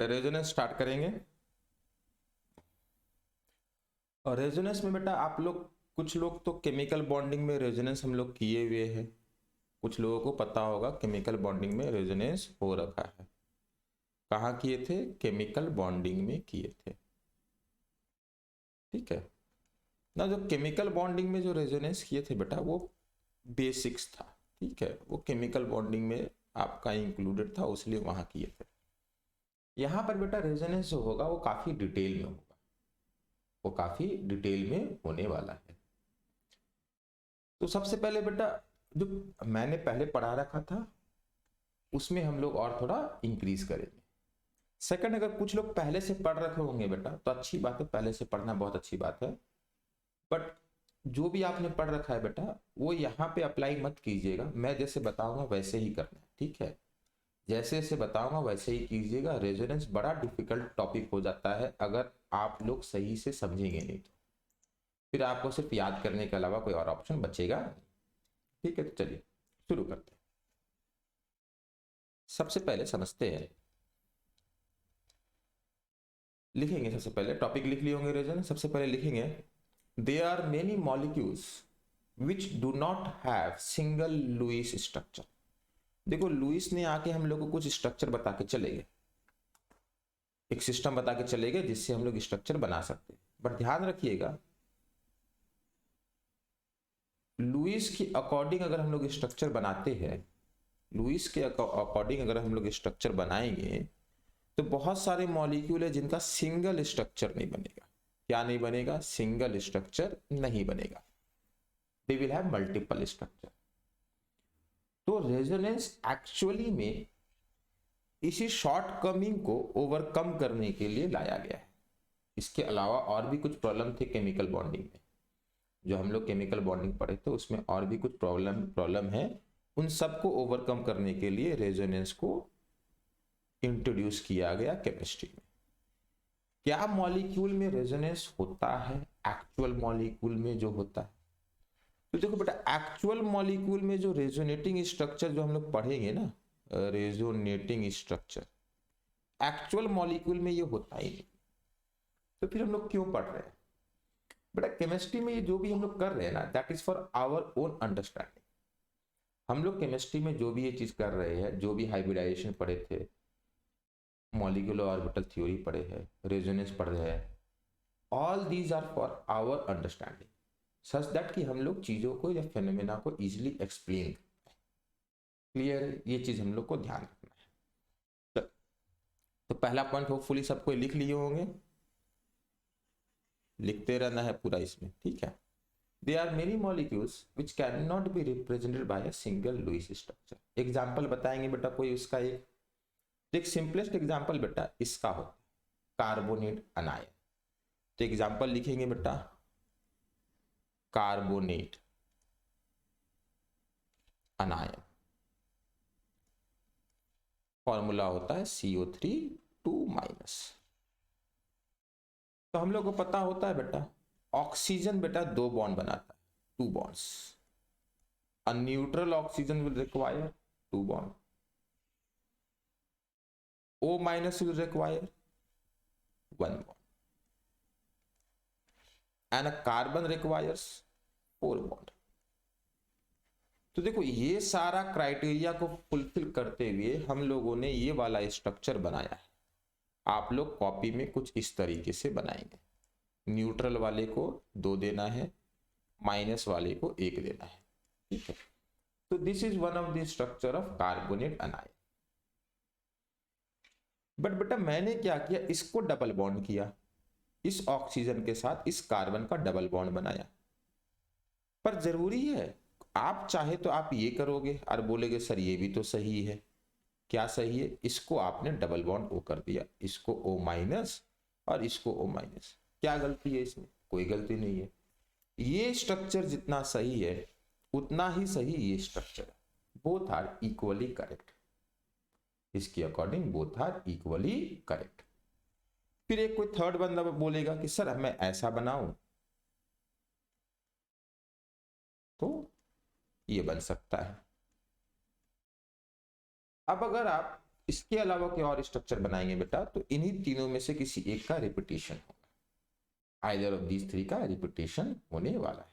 Resonance start करेंगे। और resonance में बेटा आप लोग, कुछ लोग तो केमिकल बॉन्डिंग में रेजोनेंस हम लोग किए हुए हैं, कुछ लोगों को पता होगा केमिकल बॉन्डिंग में रेजोनेंस हो रखा है। कहाँ किए थे? केमिकल बॉन्डिंग में किए थे, ठीक है ना। जो केमिकल बॉन्डिंग में जो रेजोनेंस किए थे बेटा वो बेसिक्स था, ठीक है, वो केमिकल बॉन्डिंग में आपका इंक्लूडेड था, इसलिए वहां किए थे। यहाँ पर बेटा रेजोनेंस जो होगा वो काफी डिटेल में होगा, वो काफी डिटेल में होने वाला है। तो सबसे पहले बेटा जो मैंने पहले पढ़ा रखा था उसमें हम लोग और थोड़ा इंक्रीज करेंगे। सेकंड, अगर कुछ लोग पहले से पढ़ रखे होंगे बेटा तो अच्छी बात है, पहले से पढ़ना बहुत अच्छी बात है, बट जो भी आपने पढ़ रखा है बेटा वो यहाँ पे अप्लाई मत कीजिएगा। मैं जैसे बताऊंगा वैसे ही करना है, ठीक है, जैसे जैसे बताऊंगा वैसे ही कीजिएगा। रेजोनेंस बड़ा डिफिकल्ट टॉपिक हो जाता है अगर आप लोग सही से समझेंगे नहीं तो, फिर आपको सिर्फ याद करने के अलावा कोई और ऑप्शन बचेगा नहीं, ठीक है। तो चलिए शुरू करते हैं। सबसे पहले समझते हैं, लिखेंगे सबसे पहले, टॉपिक लिख लिए होंगे रेजोनेंस। सबसे पहले लिखेंगे there are many molecules which do not have single Lewis structure. देखो लुईस ने आके हम लोग को कुछ स्ट्रक्चर बता के चले गए, एक सिस्टम बता के चले गए जिससे हम लोग स्ट्रक्चर बना सकते हैं, बट ध्यान रखिएगा लुईस के अकॉर्डिंग अगर हम लोग स्ट्रक्चर बनाते हैं, लुईस के अकॉर्डिंग अगर हम लोग स्ट्रक्चर बनाएंगे तो बहुत सारे मॉलिक्यूल है जिनका सिंगल स्ट्रक्चर नहीं बनेगा। क्या नहीं बनेगा? सिंगल स्ट्रक्चर नहीं बनेगा, they will have multiple structure. तो रेजोनेंस एक्चुअली में इसी शॉर्टकमिंग को ओवरकम करने के लिए लाया गया है। इसके अलावा और भी कुछ प्रॉब्लम थे केमिकल बॉन्डिंग में, जो हम लोग केमिकल बॉन्डिंग पढ़े थे उसमें और भी कुछ प्रॉब्लम है, उन सबको ओवरकम करने के लिए रेजोनेंस को इंट्रोड्यूस किया गया केमिस्ट्री में। क्या मॉलिक्यूल में रेजोनेंस होता है? एक्चुअल मॉलिक्यूल में जो होता है, तो देखो बेटा एक्चुअल मॉलिक्यूल में जो रेजोनेटिंग स्ट्रक्चर जो हम लोग पढ़ेंगे ना, रेजोनेटिंग स्ट्रक्चर एक्चुअल मॉलिक्यूल में ये होता ही नहीं, तो फिर हम लोग क्यों पढ़ रहे हैं बेटा? केमिस्ट्री में ये जो भी हम लोग कर रहे हैं ना, that is for our own understanding. हम लोग केमिस्ट्री में जो भी ये चीज कर रहे हैं, जो भी हाइब्रिडाइजेशन पढ़े थे, मॉलिक्यूलर ऑर्बिटल थ्योरी पढ़े हैं, रेजोनेंस पढ़ रहे हैं, all these are for our understanding, such that कि हम लोग चीजों को या फेनोमेना को इजिली एक्सप्लेन। क्लियर है? ये चीज हम लोग को ध्यान रखना है। तो पहला पॉइंट होपफुली सबको लिख लिए होंगे, लिखते रहना है पूरा इसमें, ठीक है। There are many molecules which cannot be represented by a single Lewis structure. Example बताएंगे बेटा कोई उसका, एक सिंपलेस्ट एग्जाम्पल बेटा इसका हो कार्बोनेट अनायन। तो एग्जाम्पल लिखेंगे बेटा कार्बोनेट अनायन, फॉर्मूला होता है CO3 2-। तो हम लोग को पता होता है बेटा ऑक्सीजन बेटा 2 बॉन्ड बनाता है, 2 bonds. A neutral oxygen will require 2 bond. O minus will require 1 bond. And a carbon requires 4 bond. तो देखो ये सारा क्राइटेरिया को फुलफिल करते हुए हम लोगों ने ये वाला स्ट्रक्चर बनाया है। आप लोग कॉपी में कुछ इस तरीके से बनाएंगे, न्यूट्रल वाले को 2 देना है, माइनस वाले को 1 देना है, ठीक है। तो this is one of the structure of carbonate अनायन। But बेटा मैंने क्या किया, इसको डबल बॉन्ड किया, इस ऑक्सीजन के साथ इस कार्बन का डबल बॉन्ड बनाया। पर जरूरी है, आप चाहे तो आप ये करोगे और बोलेगे सर ये भी तो सही है। क्या सही है? इसको आपने डबल बॉन्ड ओ कर दिया, इसको O माइनस और इसको O माइनस। क्या गलती है इसमें? कोई गलती नहीं है। ये स्ट्रक्चर जितना सही है उतना ही सही ये स्ट्रक्चर है। बोथ आर इक्वली करेक्ट, इसके according both are equally correct. फिर एक कोई थर्ड बंदा बोलेगा कि सर मैं ऐसा बनाऊं, तो ये बन सकता है। अब अगर आप इसके अलावा कोई और स्ट्रक्चर बनाएंगे बेटा तो इन्हीं तीनों में से किसी एक का रिपीटेशन होगा, आइदर ऑफ दीज थ्री का रिपीटेशन होने वाला है।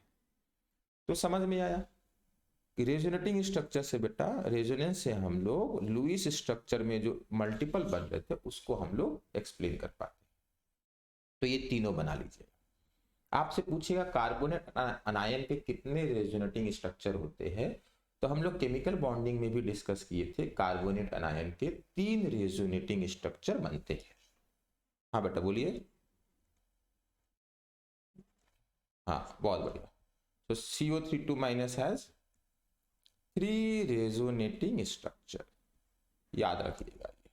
तो समझ में आया कि रेजोनेटिंग स्ट्रक्चर से बेटा, रेजोनेंस से हम लोग लुईस स्ट्रक्चर में जो मल्टीपल बन रहे थे उसको हम लोग एक्सप्लेन कर पाते। तो ये तीनों बना लीजिएगा। आपसे पूछेगा कार्बोनेट अनायन के कितने रेजोनेटिंग स्ट्रक्चर होते हैं, तो हम लोग केमिकल बॉन्डिंग में भी डिस्कस किए थे, कार्बोनेट अनायन के 3 रेजोनेटिंग स्ट्रक्चर बनते हैं। हाँ बेटा बोलिए। हाँ बहुत बढ़िया। तो CO3 हैज 3 रेजोनेटिंग स्ट्रक्चर, याद रखिएगा ये।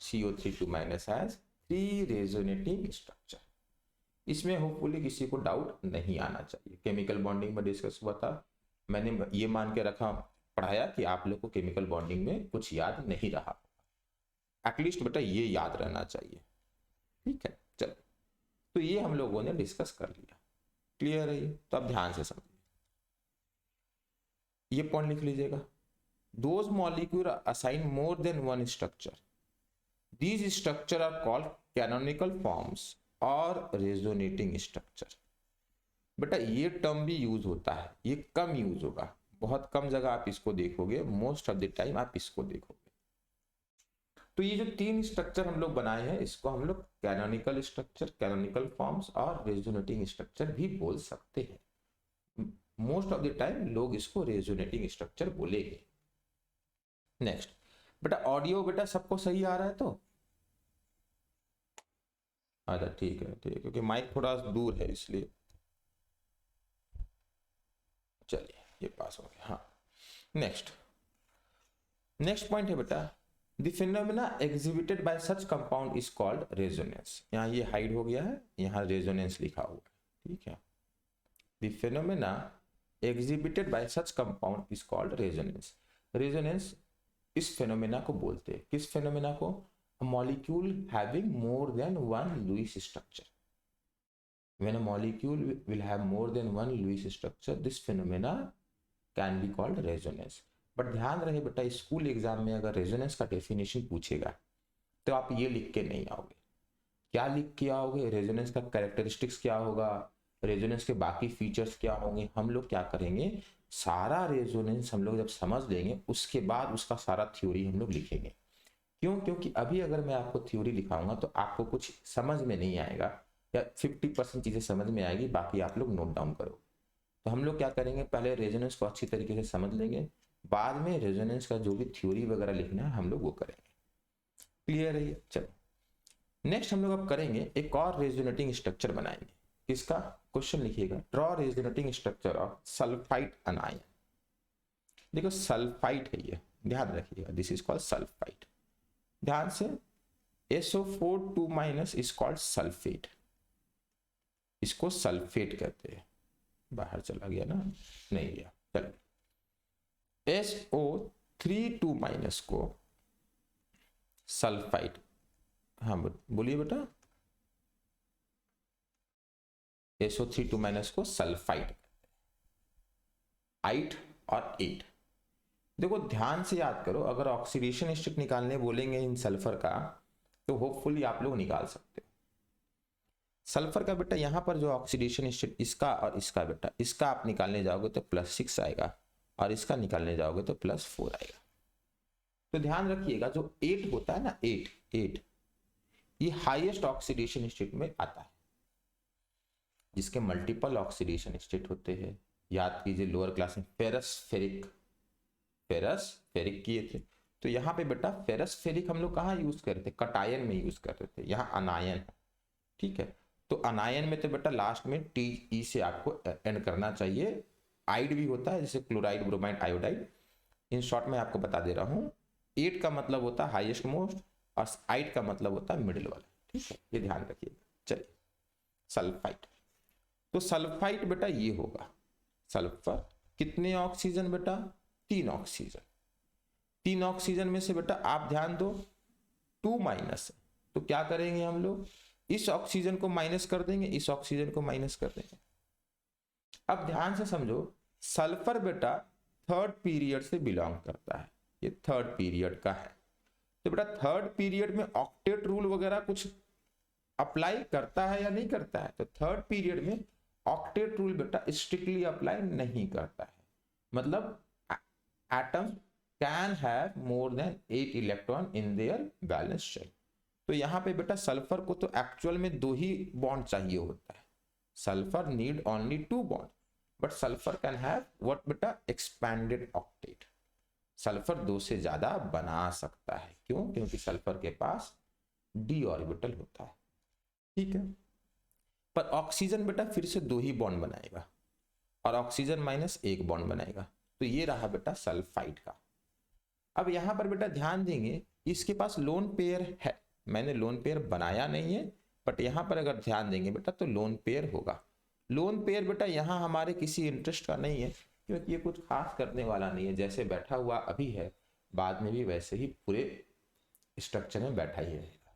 CO3 has 3 resonating structure. इसमें होपफुली किसी को डाउट नहीं आना चाहिए। केमिकल बॉन्डिंग में डिस्कस हुआ था, मैंने ये मान के रखा पढ़ाया कि आप लोग को केमिकल बॉन्डिंग में कुछ याद नहीं रहा, एटलीस्ट बेटा ये याद रहना चाहिए। ठीक है चलो, तो ये हम लोगों ने डिस्कस कर लिया, क्लियर है ये? तो अब ध्यान से समझिए, ये पॉइंट लिख लीजिएगा। Those molecule assign more than one structure, these structure are called canonical forms और रेजोनेटिंग स्ट्रक्चर। बेटा ये टर्म भी यूज होता है, ये कम यूज होगा, बहुत कम जगह आप इसको देखोगे, मोस्ट ऑफ द टाइम आप इसको देखोगे। तो ये जो 3 स्ट्रक्चर हम लोग बनाए हैं इसको हम लोग कैनोनिकल स्ट्रक्चर, कैनोनिकल फॉर्म्स और रेजोनेटिंग स्ट्रक्चर भी बोल सकते हैं। मोस्ट ऑफ द टाइम लोग इसको रेजोनेटिंग स्ट्रक्चर बोलेंगे। नेक्स्ट बेटा, ऑडियो बेटा सबको सही आ रहा है? तो अच्छा ठीक है, ठीक है, क्योंकि माइक थोड़ा दूर है इसलिए। चलिए ये पास हो गया। हाँ नेक्स्ट पॉइंट है बेटा, the phenomena exhibited by such compound is called resonance. यहाँ ये हाइड हो गया है, यहाँ रेजोनेंस लिखा हुआ है, ठीक है। The phenomena exhibited by such compound is called resonance. Resonance इस फिनोमेना को बोलते हैं, किस फिनोमेना को? A molecule having more than one Lewis structure. When a molecule will have more than one Lewis structure, this phenomena can be called resonance. But ध्यान रहे बेटा, school exam में अगर रेजोनेंस का डेफिनेशन पूछेगा तो आप ये लिख के नहीं आओगे। क्या लिख के आओगे? रेजोनेंस का कैरेक्टरिस्टिक्स क्या होगा, रेजोनेंस के बाकी फीचर्स क्या होंगे। हम लोग क्या करेंगे, सारा रेजोनेंस हम लोग जब समझ लेंगे उसके बाद उसका सारा थ्योरी हम लोग लिखेंगे। क्यों? क्योंकि अभी अगर मैं आपको थ्योरी लिखाऊंगा तो आपको कुछ समझ में नहीं आएगा, या 50% चीजें समझ में आएगी, बाकी आप लोग नोट डाउन करो। तो हम लोग क्या करेंगे, पहले रेजोनेंस को अच्छी तरीके से समझ लेंगे, बाद में रेजोनेंस का जो भी थ्योरी वगैरह लिखना है हम लोग वो करेंगे। क्लियर है ये? चलो नेक्स्ट हम लोग अब करेंगे एक और रेजोनेटिंग स्ट्रक्चर बनाएंगे। किसका? क्वेश्चन लिखिएगा, draw resonating structure of sulphide अनायन। देखो सल्फाइड है ये, ध्यान रखिएगा, दिस इज कॉल्ड सल्फाइड। ध्यान से, SO4 2- इज कॉल्ड सल्फेट, इसको सल्फेट कहते हैं। बाहर चला गया ना, नहीं गया, चलो। SO3 2- को सल्फाइड, हाँ बोलिए बेटा, SO3 2- को सल्फाइड, 8 और 8। देखो ध्यान से याद करो, अगर ऑक्सीडेशन स्टेट निकालने बोलेंगे इन सल्फर का तो होपफुली आप लोग निकाल सकते हो। सल्फर का बेटा यहाँ पर जो ऑक्सीडेशन स्टेट इसका और इसका, बेटा इसका आप निकालने जाओगे तो +6 आएगा और इसका निकालने जाओगे तो +4 आएगा। तो ध्यान रखिएगा, जो 8 होता है ना, 8 ये हाईएस्ट ऑक्सीडेशन स्टेट में आता है, जिसके मल्टीपल ऑक्सीडेशन स्टेट होते हैं। याद कीजिए लोअर क्लास में फेरस फेरिक किए थे, तो यहाँ पे बेटा फेरस फेरिक हम लोग कहाँ यूज करते थे? कटायन में यूज करते थे। यहाँ अनायन, ठीक है, तो अनायन में तो बेटा लास्ट में TE से आपको एंड करना चाहिए। आइड भी होता है, जैसे chloride, bromide, iodide. In short में आपको बता दे रहा हूँ, 8 का मतलब होता है हाईएस्ट मोस्ट और 8 का मतलब होता है मिडिल वाला, ठीक है, ये ध्यान रखिएगा। चलिए सल्फाइड, तो सल्फाइड बेटा ये होगा सल्फर, कितने ऑक्सीजन बेटा? 3 ऑक्सीजन। 3 ऑक्सीजन में से बेटा आप ध्यान दो 2- तो क्या करेंगे हम लोग, इस ऑक्सीजन को माइनस कर देंगे, इस ऑक्सीजन को माइनस कर देंगे। अब ध्यान से समझो, सल्फर बेटा 3rd पीरियड से बिलोंग करता है, ये 3rd पीरियड का है। तो बेटा थर्ड पीरियड में ऑक्टेट रूल वगैरह कुछ अप्लाई करता है या नहीं करता है? तो थर्ड पीरियड में ऑक्टेट रूल बेटा स्ट्रिक्टली अप्लाई नहीं करता है। मतलब atoms can have more than 8 electron in their valence shell. तो यहाँ पे बेटा सल्फर को तो एक्चुअल में 2 ही बॉन्ड चाहिए होता है, sulphur need only 2 bond, but sulphur can have what बेटा, एक्सपैंडेड ऑक्टेट। सल्फर 2 से ज्यादा बना सकता है, क्यों? क्योंकि सल्फर के पास d ऑर्बिटल होता है, ठीक है। पर ऑक्सीजन बेटा फिर से 2 ही बॉन्ड बनाएगा और ऑक्सीजन माइनस 1 बॉन्ड बनाएगा। तो ये रहा बेटा सल्फाइड का। अब यहां पर बेटा ध्यान देंगे, इसके पास लोन पेयर है, मैंने लोन पेयर बनाया नहीं है, बट यहां पर अगर ध्यान देंगे बेटा तो लोन पेयर होगा। लोन पेयर बेटा यहां हमारे किसी इंटरेस्ट का नहीं है, क्योंकि ये कुछ खास करने वाला नहीं है, जैसे बैठा हुआ अभी है बाद में भी वैसे ही पूरे स्ट्रक्चर में बैठा ही रहेगा,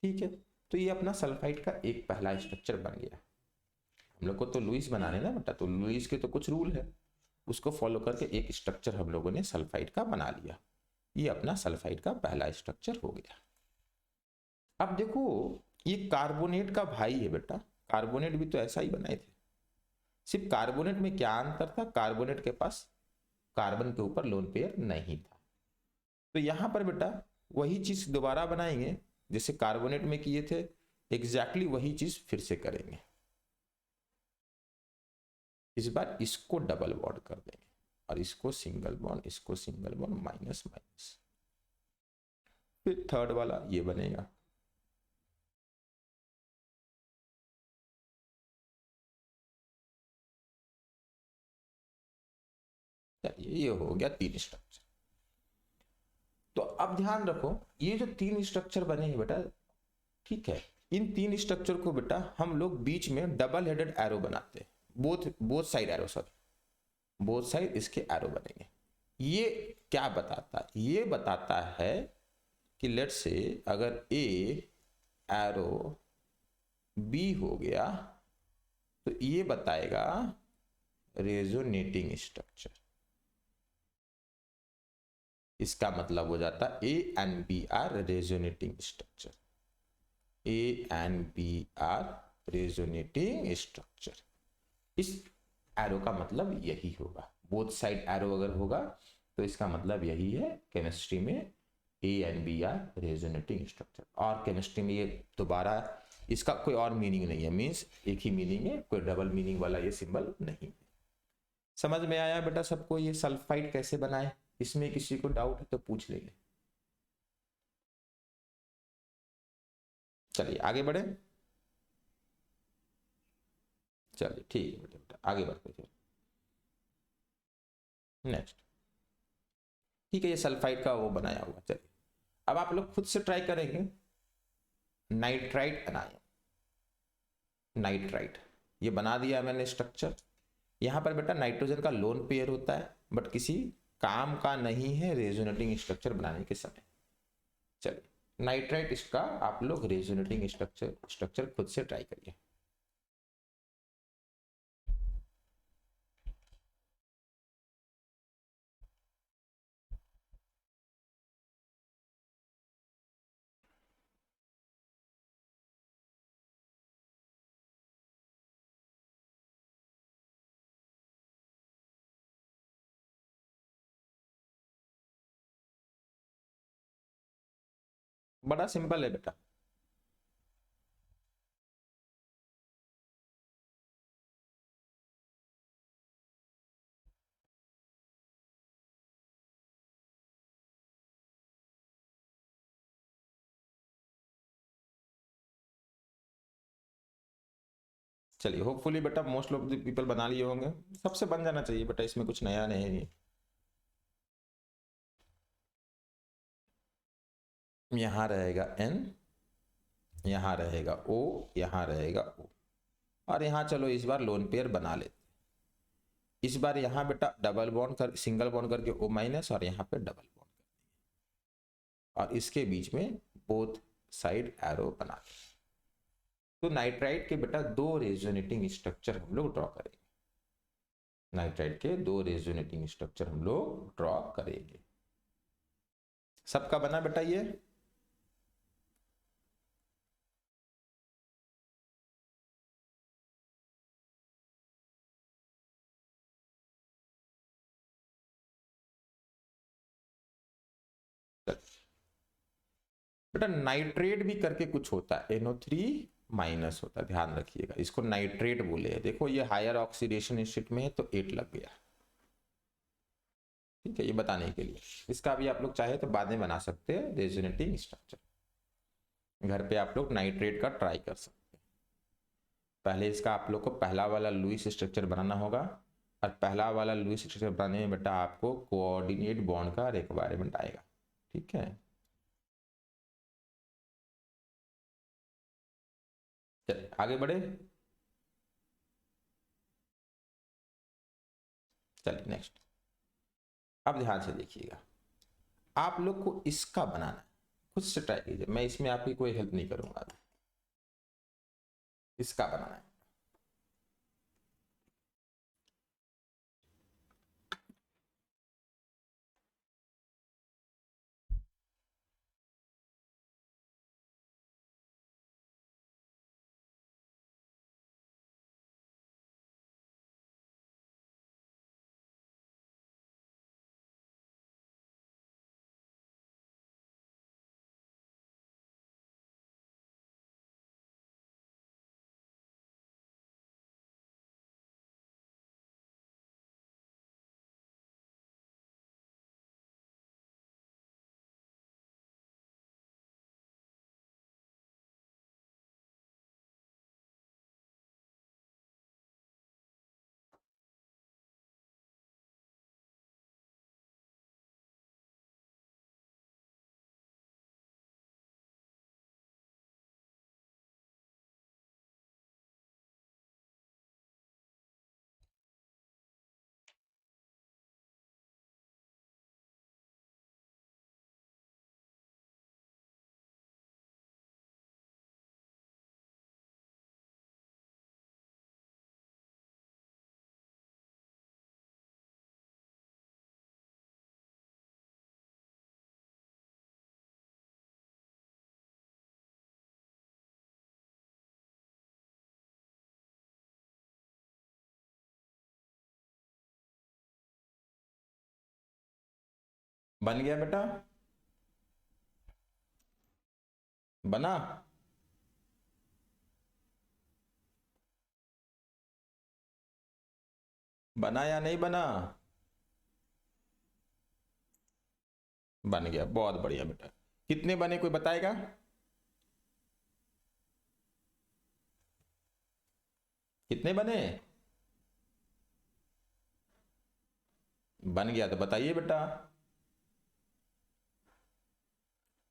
ठीक है। तो ये अपना सल्फाइड का एक पहला स्ट्रक्चर बन गया। हम लोग को तो लुईस बनाने ना बेटा, तो लुईस के तो कुछ रूल है, उसको फॉलो करके एक स्ट्रक्चर हम लोगों ने सल्फाइड का बना लिया। ये अपना सल्फाइड का पहला स्ट्रक्चर हो गया। अब देखो ये कार्बोनेट का भाई है बेटा, कार्बोनेट भी तो ऐसा ही बनाए थे, सिर्फ कार्बोनेट में क्या अंतर था, कार्बोनेट के पास कार्बन के ऊपर लोन पेयर नहीं था। तो यहां पर बेटा वही चीज दोबारा बनाएंगे जैसे कार्बोनेट में किए थे, एग्जैक्टली वही चीज फिर से करेंगे। इस बार इसको डबल बॉन्ड कर देंगे और इसको सिंगल बॉन्ड, इसको सिंगल बॉन्ड, माइनस माइनस, फिर थर्ड वाला ये बनेगा। चलिए ये हो गया 3 स्ट्रक्चर। तो अब ध्यान रखो ये जो 3 स्ट्रक्चर बने हैं बेटा, ठीक है, इन 3 स्ट्रक्चर को बेटा हम लोग बीच में डबल हेडेड एरो बनाते हैं, both side arrow, sorry both side इसके एरो बनेंगे। ये क्या बताता है? ये बताता है कि लेट से अगर ए एरो बी हो गया तो ये बताएगा रेजोनेटिंग स्ट्रक्चर। इसका मतलब हो जाता A and B are resonating structure, A and B are resonating structure. इस एरो का मतलब यही होगा, बोथ साइड एरो अगर होगा तो इसका मतलब यही है केमिस्ट्री में A and B are resonating structure. और केमिस्ट्री में ये दोबारा इसका कोई और मीनिंग नहीं है, मीन्स एक ही मीनिंग है, कोई डबल मीनिंग वाला ये सिंबल नहीं है। समझ में आया बेटा सबको ये सल्फाइड कैसे बनाए? इसमें किसी को डाउट है तो पूछ लेंगे। चलिए आगे बढ़े, चलिए ठीक है बेटा आगे बढ़ते चलिए नेक्स्ट। ठीक है ये सल्फाइड का वो बनाया हुआ। चलिए अब आप लोग खुद से ट्राई करेंगे नाइट्राइट बनाए। नाइट्राइट ये बना दिया मैंने स्ट्रक्चर। यहां पर बेटा नाइट्रोजन का लोन पेयर होता है बट किसी काम का नहीं है रेजोनेटिंग स्ट्रक्चर बनाने के समय। चलिए नाइट्राइट इसका आप लोग रेजोनेटिंग स्ट्रक्चर खुद से ट्राई करिए। बड़ा सिंपल है बेटा, चलिए होपफुली बेटा मोस्ट ऑफ द पीपल बना लिए होंगे, सबसे बन जाना चाहिए बेटा, इसमें कुछ नया नहीं है। यहां रहेगा N, यहां रहेगा O, यहां रहेगा O, और यहां चलो इस बार लोन पेयर बना लेते। इस बार यहां बेटा डबल बॉन्ड कर, सिंगल बॉन्ड करके O माइनस, और यहां पे डबल बॉन्ड कर, और इसके बीच में बोथ साइड एरो बना दें। तो नाइट्राइट के बेटा 2 रेजोनेटिंग स्ट्रक्चर हम लोग ड्रॉ करेंगे। नाइट्राइट के 2 रेजोनेटिंग स्ट्रक्चर हम लोग ड्रॉ करेंगे। सबका बना बेटा ये? बेटा नाइट्रेट भी करके कुछ होता है, NO3 माइनस होता है, ध्यान रखिएगा, इसको नाइट्रेट बोले हैं। देखो ये हायर ऑक्सीडेशन स्टेट में है तो 8 लग गया, ठीक है, ये बताने के लिए। इसका भी आप लोग चाहे तो बाद में बना सकते हैं रेजोनेटिंग स्ट्रक्चर, घर पे आप लोग नाइट्रेट का ट्राई कर सकते हैं। पहले इसका आप लोग को पहला वाला लुईस स्ट्रक्चर बनाना होगा, और पहला वाला लुईस स्ट्रक्चर बनाने में बेटा आपको कोऑर्डिनेट बॉन्ड का रिक्वायरमेंट आएगा, ठीक है। चलिए आगे बढ़े, चलिए नेक्स्ट। अब ध्यान से देखिएगा, आप लोग को इसका बनाना है, खुद से ट्राई कीजिए, मैं इसमें आपकी कोई हेल्प नहीं करूंगा। इसका बनाना है, बन गया बेटा, बना? बना या नहीं बना? बन गया, बहुत बढ़िया बेटा। कितने बने कोई बताएगा? कितने बने? बन गया तो बताइए बेटा।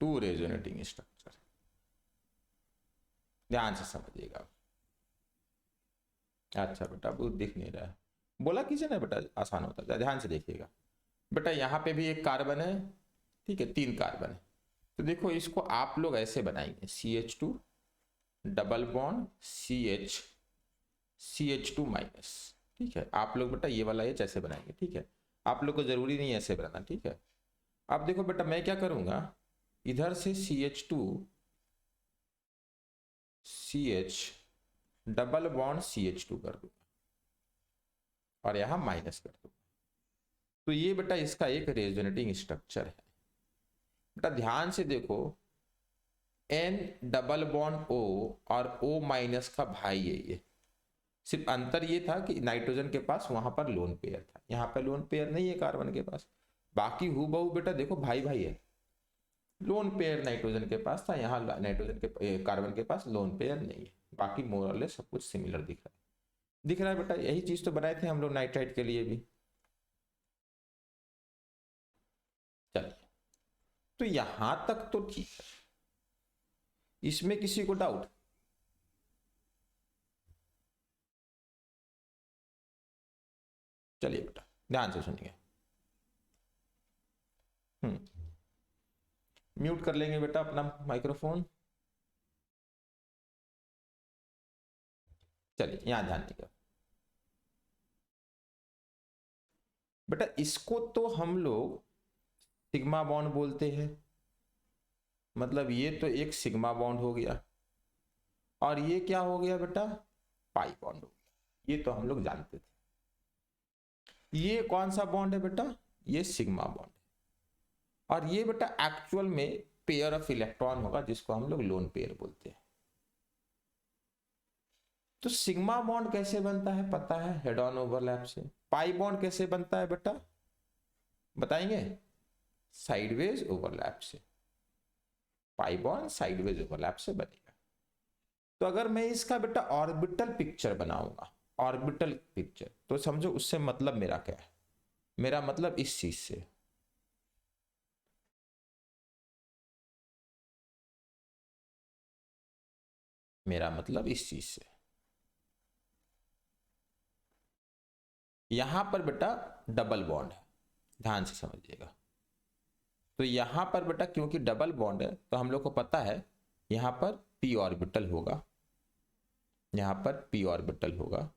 2 रेजोनेटिंग स्ट्रक्चर, ध्यान से समझिएगा। अच्छा बेटा वो दिख नहीं रहा है, बोला कीजिए ना बेटा, आसान होता है, ध्यान से देखिएगा। बेटा यहाँ पे भी एक कार्बन है, ठीक है, 3 कार्बन है। तो देखो इसको आप लोग ऐसे बनाएंगे, CH2 double bond CH2 minus, ठीक है। आप लोग बेटा ये वाला H ऐसे बनाएंगे, ठीक है। आप लोग को जरूरी नहीं है ऐसे बनाना, ठीक है। अब देखो बेटा मैं क्या करूंगा, इधर से CH2 CH double bond CH2 कर दूंगा, और यहां माइनस कर दूंगा। तो ये बेटा इसका एक रेजोनेटिंग स्ट्रक्चर है। बेटा ध्यान से देखो, N डबल बॉन्ड O और O माइनस का भाई है ये। सिर्फ अंतर ये था कि नाइट्रोजन के पास वहां पर लोन पेयर था, यहाँ पर लोन पेयर नहीं है कार्बन के पास। बाकी हूबहू बेटा देखो भाई भाई है, लोन पेयर नाइट्रोजन के पास था, यहाँ नाइट्रोजन के कार्बन के पास लोन पेयर नहीं है। बाकी मोरलेस सब कुछ सिमिलर दिख रहा है, दिख रहा है बेटा। यही चीज तो बनाए थे हम लोग नाइट्राइट के लिए भी। चलिए, तो यहां तक तो ठीक है, इसमें किसी को डाउट? चलिए बेटा ध्यान से सुनिए, म्यूट कर लेंगे बेटा अपना माइक्रोफोन। चलिए यहां ध्यान दीजिए बेटा, इसको तो हम लोग सिग्मा बॉन्ड बोलते हैं, मतलब ये तो एक सिग्मा बॉन्ड हो गया और ये क्या हो गया बेटा, पाई बॉन्ड हो गया। ये तो हम लोग जानते थे। ये कौन सा बॉन्ड है बेटा, ये सिग्मा बॉन्ड है। और ये बेटा एक्चुअल में पेयर ऑफ इलेक्ट्रॉन होगा जिसको हम लोग लोन पेयर बोलते हैं। तो सिग्मा बॉन्ड कैसे बनता है पता है, हेड ऑन ओवरलैप से। पाई बॉन्ड कैसे बनता है बेटा बताएंगे, साइडवेज ओवरलैप से। पाई बॉन्ड साइडवेज ओवरलैप से बनेगा। तो अगर मैं इसका बेटा ऑर्बिटल पिक्चर बनाऊंगा, ऑर्बिटल पिक्चर, तो समझो उससे मतलब मेरा क्या है, मेरा मतलब इस चीज से, मेरा मतलब इस चीज से। यहां पर बेटा डबल बॉन्ड है, ध्यान से समझिएगा। तो यहां पर बेटा क्योंकि डबल बॉन्ड है तो हम लोग को पता है यहां पर पी ऑर्बिटल होगा, यहां पर पी ऑर्बिटल होगा,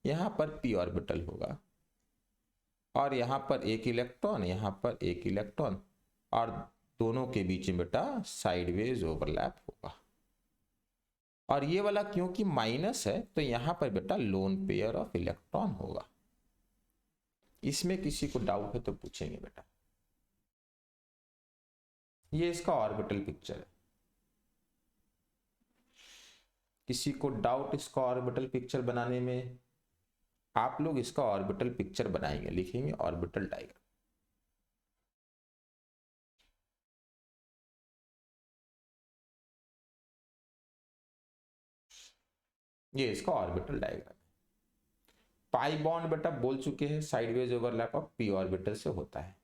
यहां पर पी ऑर्बिटल होगा, और यहां पर एक इलेक्ट्रॉन, यहां पर एक इलेक्ट्रॉन, और दोनों के बीच में बेटा साइडवेज ओवरलैप होगा। और ये वाला क्योंकि माइनस है तो यहां पर बेटा लोन पेयर ऑफ इलेक्ट्रॉन होगा। इसमें किसी को डाउट है तो पूछेंगे बेटा। ये इसका ऑर्बिटल पिक्चर है। किसी को डाउट इसका ऑर्बिटल पिक्चर बनाने में, आप लोग इसका ऑर्बिटल पिक्चर बनाएंगे, लिखेंगे ऑर्बिटल डायग्राम। ये इसका ऑर्बिटल डायग्राम। पाई बॉन्ड बेटा बोल चुके हैं sideways overlap of P orbital से होता है।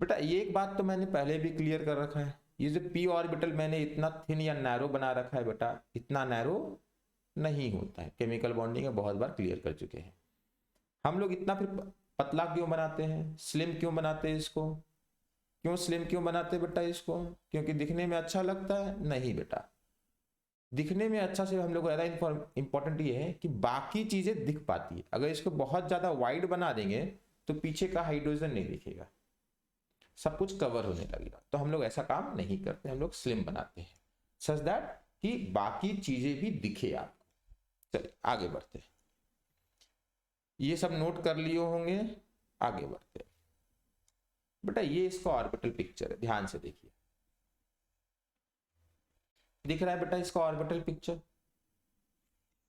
बेटा ये एक बात तो मैंने पहले भी क्लियर कर रखा है, ये जो पी ऑर्बिटल मैंने इतना थिन या नैरो बना रखा है बेटा, इतना नैरो नहीं होता है। केमिकल बॉन्डिंग में बहुत बार क्लियर कर चुके हैं हम लोग। इतना फिर पतला क्यों बनाते हैं, स्लिम क्यों बनाते हैं इसको, क्यों स्लिम क्यों बनाते हैं बेटा इसको, क्योंकि दिखने में अच्छा लगता है? नहीं बेटा, दिखने में अच्छा से हम लोग को ज्यादा इंपॉर्टेंट ये है कि बाकी चीजें दिख पाती है। अगर इसको बहुत ज्यादा वाइड बना देंगे तो पीछे का हाइड्रोजन नहीं दिखेगा, सब कुछ कवर होने लगेगा। तो हम लोग ऐसा काम नहीं करते, हम लोग स्लिम बनाते हैं सच दैट कि बाकी चीजें भी दिखे आपको। चलिए आगे बढ़ते हैं, ये सब नोट कर लिए होंगे, आगे बढ़ते हैं। बेटा ये इसका ऑर्बिटल पिक्चर है, ध्यान से देखिए, दिख रहा है बेटा इसका ऑर्बिटल पिक्चर।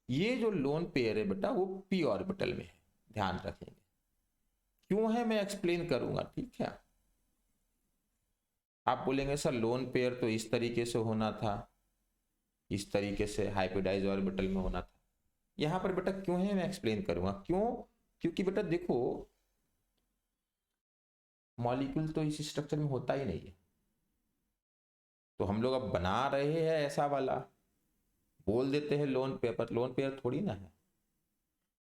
ये जो लोन पेयर है बेटा वो पी ऑर्बिटल में है, ध्यान रखेंगे। क्यों है मैं एक्सप्लेन करूंगा, ठीक है। आप बोलेंगे सर लोन पेयर तो इस तरीके से होना था, इस तरीके से हाइब्रिडाइज ऑर्बिटल में होना था। यहां पर बेटा क्यों है मैं एक्सप्लेन करूंगा। क्यों, क्योंकि बेटा देखो मॉलिक्यूल तो इस स्ट्रक्चर में होता ही नहीं है, तो हम लोग अब बना रहे हैं ऐसा वाला, बोल देते हैं लोन पेयर, पर लोन पेयर थोड़ी ना है,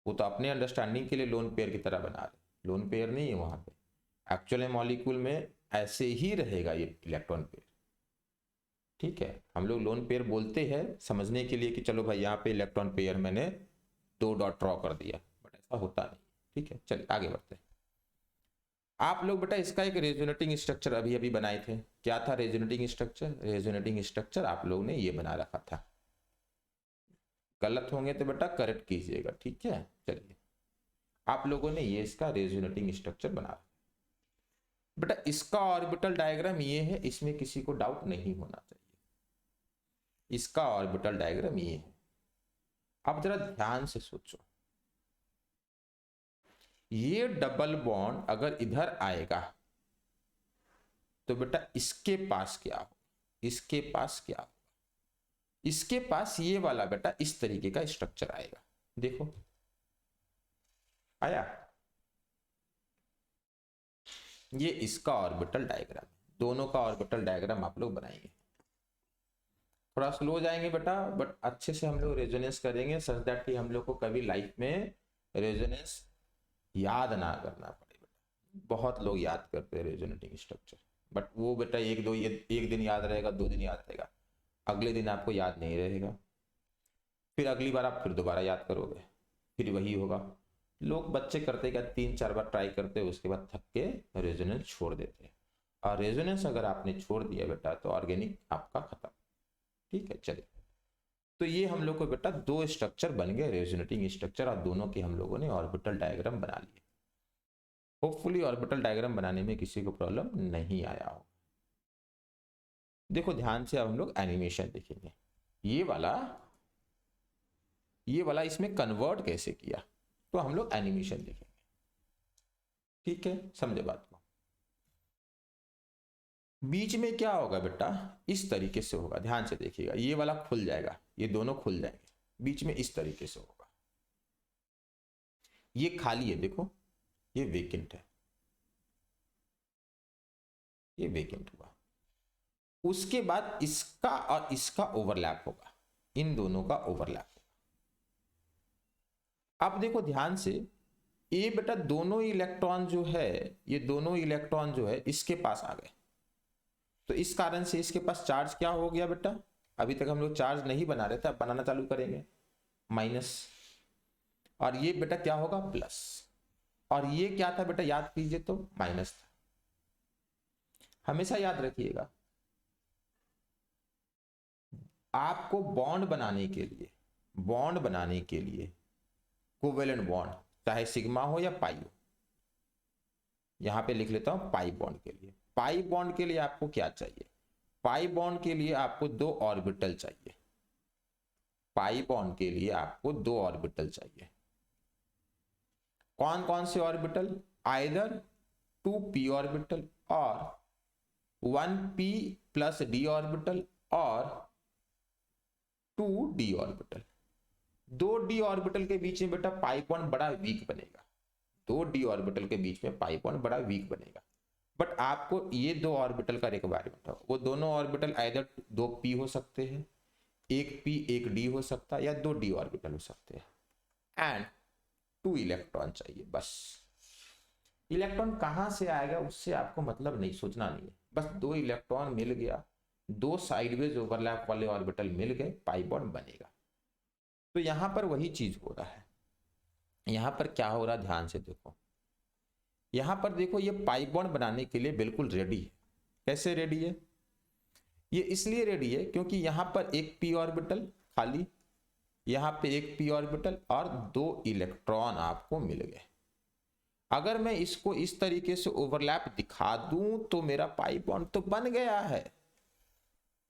वो तो अपने अंडरस्टैंडिंग के लिए लोन पेयर की तरह बना रहे, लोन पेयर नहीं है वहां पे। एक्चुअल मॉलिक्यूल में ऐसे ही रहेगा ये इलेक्ट्रॉन पेयर, ठीक है। हम लोग लोन पेयर बोलते हैं समझने के लिए कि चलो भाई यहाँ पे इलेक्ट्रॉन पेयर मैंने 2 डॉट ड्रॉ कर दिया, बट ऐसा होता नहीं, ठीक है। चलिए आगे बढ़ते हैं। आप लोग बेटा इसका एक रेजोनेटिंग स्ट्रक्चर अभी अभी बनाए थे, क्या था रेजोनेटिंग स्ट्रक्चर? रेजोनेटिंग स्ट्रक्चर आप लोग ने ये बना रखा था, गलत होंगे तो बेटा करेक्ट कीजिएगा, ठीक है। चलिए आप लोगों ने ये इसका रेजोनेटिंग स्ट्रक्चर बना रखा बेटा। इसका ऑर्बिटल डायग्राम ये है, इसमें किसी को डाउट नहीं होना चाहिए। इसका ऑर्बिटल डायग्राम ये है। अब जरा ध्यान से सोचो, ये डबल बॉन्ड अगर इधर आएगा तो बेटा इसके पास क्या हो, इसके पास क्या हो, इसके पास ये वाला बेटा इस तरीके का स्ट्रक्चर आएगा। देखो आया, ये इसका ऑर्बिटल डायग्राम, दोनों का ऑर्बिटल डायग्राम आप लोग बनाएंगे। थोड़ा स्लो जाएंगे बेटा, बट अच्छे से हम लोग रेजोनेंस करेंगे सच दैट कि हम लोग को कभी लाइफ में रेजोनेंस याद ना करना पड़े बेटा। बहुत लोग याद करते हैं रेजोनेटिंग स्ट्रक्चर, बट वो बेटा एक दिन याद रहेगा, 2 दिन याद रहेगा, अगले दिन आपको याद नहीं रहेगा, फिर अगली बार आप फिर दोबारा याद करोगे, फिर वही होगा। लोग बच्चे करते क्या 3-4 बार ट्राई करते हैं, उसके बाद थक के रेजोनेंस छोड़ देते हैं। और रेजोनेंस अगर आपने छोड़ दिया बेटा तो ऑर्गेनिक आपका खत्म। ठीक है, चलिए। तो ये हम लोग को बेटा दो स्ट्रक्चर बन गए, रेजोनेटिंग स्ट्रक्चर, और दोनों के हम लोगों ने ऑर्बिटल डायग्राम बना लिए। होपफुली ऑर्बिटल डायग्राम बनाने में किसी को प्रॉब्लम नहीं आया हो। देखो ध्यान से, अब हम लोग एनिमेशन देखेंगे। ये वाला इसमें कन्वर्ट कैसे किया, तो हम लोग एनिमेशन देखेंगे। ठीक है, समझे बात को। बीच में क्या होगा बेटा, इस तरीके से होगा, ध्यान से देखिएगा। ये वाला खुल जाएगा, ये दोनों खुल जाएंगे, बीच में इस तरीके से होगा। ये खाली है, देखो ये वेकेंट है, ये वेकेंट हुआ। उसके बाद इसका और इसका ओवरलैप होगा, इन दोनों का ओवरलैप होगा। अब देखो ध्यान से, ये बेटा दोनों इलेक्ट्रॉन जो है, ये दोनों इलेक्ट्रॉन जो है इसके पास आ गए, तो इस कारण से इसके पास चार्ज क्या हो गया बेटा, अभी तक हम लोग चार्ज नहीं बना रहे थे, अब बनाना चालू करेंगे, माइनस। और ये बेटा क्या होगा, प्लस। और ये क्या था बेटा, याद कीजिए तो माइनस था। हमेशा याद रखिएगा, आपको बॉन्ड बनाने के लिए कोवेलेंट बॉन्ड, चाहे सिग्मा हो या पाई हो, यहां पे लिख लेता हूं पाई बॉन्ड के लिए। पाई बॉन्ड के लिए आपको क्या चाहिए, पाई बॉन्ड के लिए आपको दो ऑर्बिटल चाहिए। पाई बॉन्ड के लिए आपको दो ऑर्बिटल चाहिए। कौन कौन से ऑर्बिटल, आइदर 2p ऑर्बिटल और 1p प्लस d ऑर्बिटल और 2d ऑर्बिटल। 2d ऑर्बिटल के बीच में बेटा पाई बॉन्ड बड़ा वीक बनेगा, 2d ऑर्बिटल के बीच में पाई बॉन्ड बड़ा वीक बनेगा। बट आपको ये दो ऑर्बिटल का रिक्वायरमेंट है, वो दोनों ऑर्बिटल आइदर 2p हो सकते हैं, एक p एक d हो सकता है, या 2d ऑर्बिटल हो सकते हैं, एंड 2 इलेक्ट्रॉन चाहिए बस। इलेक्ट्रॉन कहां से आएगा उससे आपको मतलब नहीं, सोचना नहीं है, बस 2 इलेक्ट्रॉन मिल गया, दो साइडवेज ओवरलैप वाले ऑर्बिटल मिल गए, पाई बॉन्ड बनेगा। तो यहां पर वही चीज हो रहा है। यहां पर क्या हो रहा है, ध्यान से देखो। यहां पर देखो, ये पाई बॉन्ड बनाने के लिए बिल्कुल रेडी है। कैसे रेडी है, ये इसलिए रेडी है क्योंकि यहां पर एक p ऑर्बिटल खाली, यहां पे एक p ऑर्बिटल और दो इलेक्ट्रॉन आपको मिल गए। अगर मैं इसको इस तरीके से ओवरलैप दिखा दूं तो मेरा पाई बॉन्ड तो बन गया है,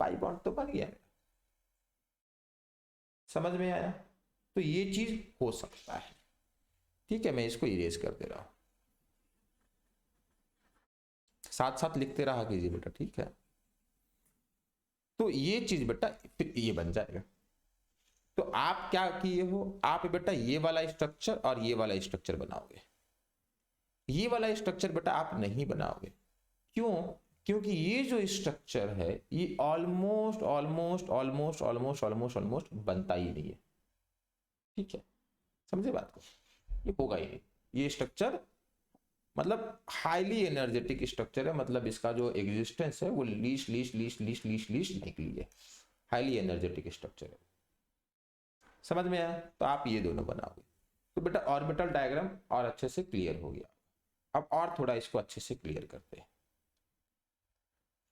पाई बॉन्ड तो बन गया है। समझ में आया, तो ये चीज हो सकता है। ठीक है, मैं इसको इरेज कर दे रहा हूं, साथ साथ लिखते रहा कीजिए बेटा, ठीक है। तो ये चीज बेटा फिर ये बन जाएगा। तो आप क्या किए हो, आप बेटा ये वाला स्ट्रक्चर और ये वाला स्ट्रक्चर बनाओगे। ये वाला स्ट्रक्चर बेटा आप नहीं बनाओगे, क्यों, क्योंकि ये जो स्ट्रक्चर है ये almost almost almost almost almost almost बनता ही नहीं है। ठीक है, समझे बात को, ये होगा ही नहीं। ये स्ट्रक्चर मतलब हाईली एनर्जेटिक स्ट्रक्चर है, मतलब इसका जो एग्जिस्टेंस है वो least least least least least least निकली है, हाईली एनर्जेटिक स्ट्रक्चर है। समझ में आया, तो आप ये दोनों बनाओगे तो बेटा ऑर्बिटल डायग्राम और अच्छे से क्लियर हो गया। अब और थोड़ा इसको अच्छे से क्लियर करते हैं।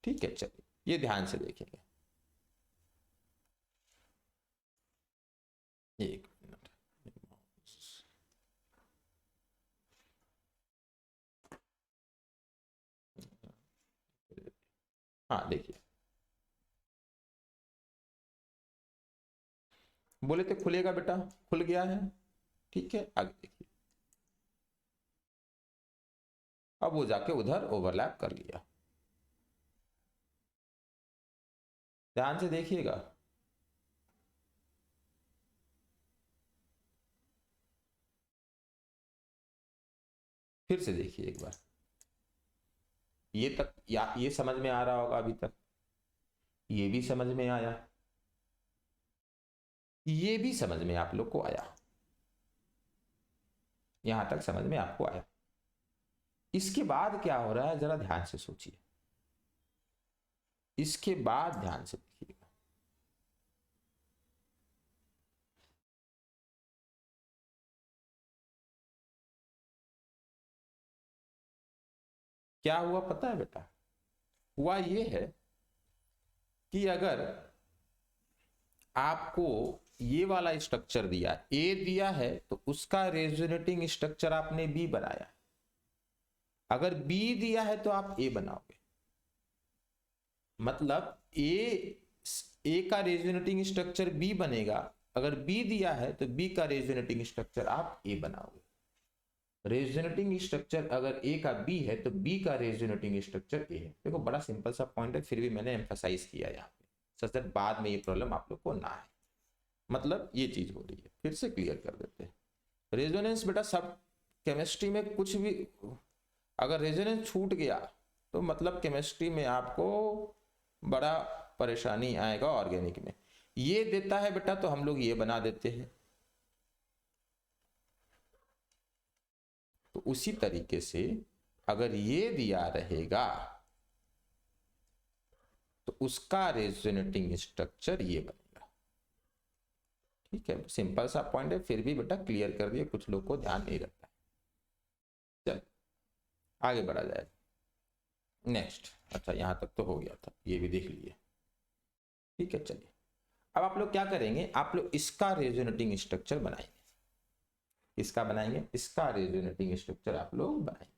ठीक है, चलिए ये ध्यान से देखेंगे, एक मिनट। हाँ देखिए, बोले थे खुलेगा बेटा, खुल गया है। ठीक है, आगे देखिए, अब वो जाके उधर ओवरलैप कर लिया। ध्यान से देखिएगा, फिर से देखिए एक बार, ये तक या ये समझ में आ रहा होगा अभी तक, ये भी समझ में आया, ये भी समझ में आप लोग को आया, यहां तक समझ में आपको आया। इसके बाद क्या हो रहा है जरा ध्यान से सोचिए, इसके बाद ध्यान से देखिएगा। क्या हुआ पता है बेटा, हुआ ये है कि अगर आपको ये वाला स्ट्रक्चर दिया, ए दिया है, तो उसका रेजोनेटिंग स्ट्रक्चर आपने बी बनाया। अगर बी दिया है तो आप ए बनाओगे, मतलब ए का रेजोनेटिंग स्ट्रक्चर बी बनेगा। अगर बी दिया है तो बी का रेजोनेटिंग स्ट्रक्चर आप ए बनाओगे। रेजोनेटिंग स्ट्रक्चर अगर ए का बी है तो बी का रेजोनेटिंग स्ट्रक्चर ए है। देखो बड़ा सिंपल सा पॉइंट है, फिर भी मैंने एम्फसाइज किया यहाँ पे, सच बाद में ये प्रॉब्लम आप लोग को ना है। मतलब ये चीज हो रही है, फिर से क्लियर कर देते हैं। रेजोनेंस बेटा सब केमिस्ट्री में कुछ भी, अगर रेजोनेंस छूट गया तो मतलब केमिस्ट्री में आपको बड़ा परेशानी आएगा। ऑर्गेनिक में ये देता है बेटा तो हम लोग ये बना देते हैं। तो उसी तरीके से अगर ये दिया रहेगा तो उसका रेजोनेटिंग स्ट्रक्चर ये बनेगा। ठीक है, सिंपल सा पॉइंट है, फिर भी बेटा क्लियर कर दिया, कुछ लोग को ध्यान नहीं रहता है। चल आगे बढ़ा जाए नेक्स्ट। अच्छा यहां तक तो हो गया था, ये भी देख लिए। ठीक है चलिए, अब आप लोग क्या करेंगे, आप लोग इसका रेजोनेटिंग स्ट्रक्चर बनाएंगे। इसका बनाएंगे, इसका रेजोनेटिंग स्ट्रक्चर आप लोग बनाएंगे।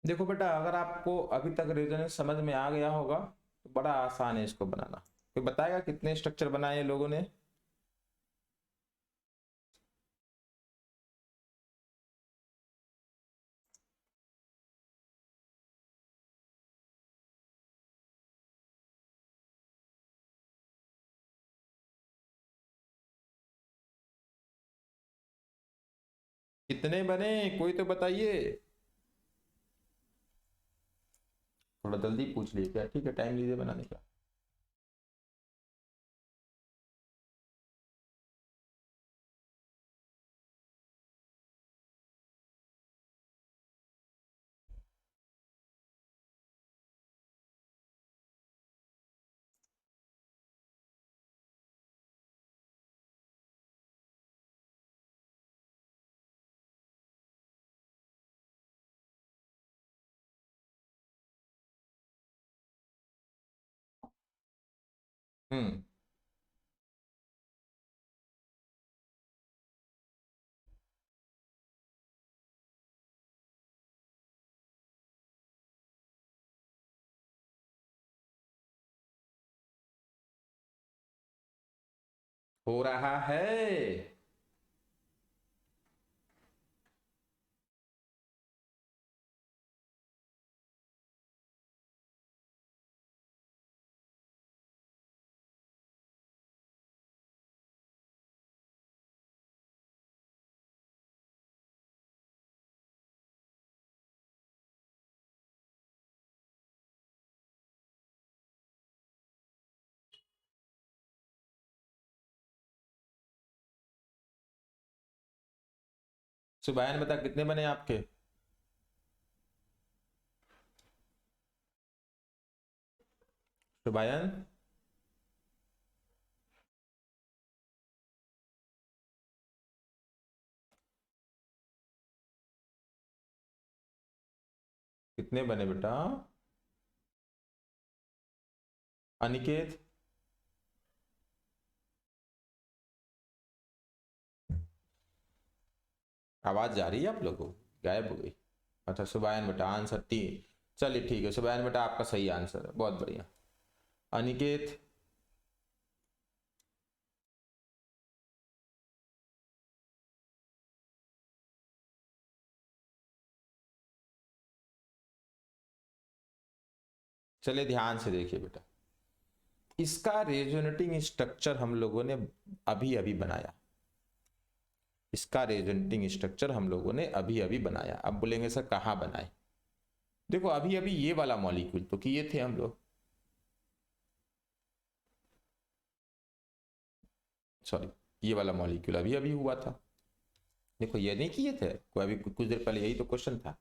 देखो बेटा, अगर आपको अभी तक रेजोनेंस समझ में आ गया होगा तो बड़ा आसान है इसको बनाना। कोई बताएगा कितने स्ट्रक्चर बनाए लोगों ने? कितने बने, कोई तो बताइए। थोड़ा जल्दी पूछ लीजिए क्या, ठीक है, टाइम लीजिए बनाने का। हम्म। हो रहा है। सुबह बता कितने बने आपके? सुबह कितने बने बेटा? अनिकेत? आवाज जा रही है आप लोगों को, गायब हो गई? अच्छा सुभायन बेटा आंसर 3। चलिए ठीक है सुभायन बेटा आपका सही आंसर है, बहुत बढ़िया। अनिकेत, चलिए ध्यान से देखिए बेटा, इसका रेजोनेटिंग स्ट्रक्चर हम लोगों ने अभी अभी बनाया, इसका रेजोनेटिंग स्ट्रक्चर हम लोगों ने अभी अभी बनाया। अब बोलेंगे सर कहाँ बनाए, देखो अभी अभी ये वाला मॉलिक्यूल तो किए थे हम लोग, सॉरी ये वाला मॉलिक्यूल अभी अभी हुआ था, देखो ये नहीं किए थे कोई, अभी कुछ देर पहले, यही तो क्वेश्चन था।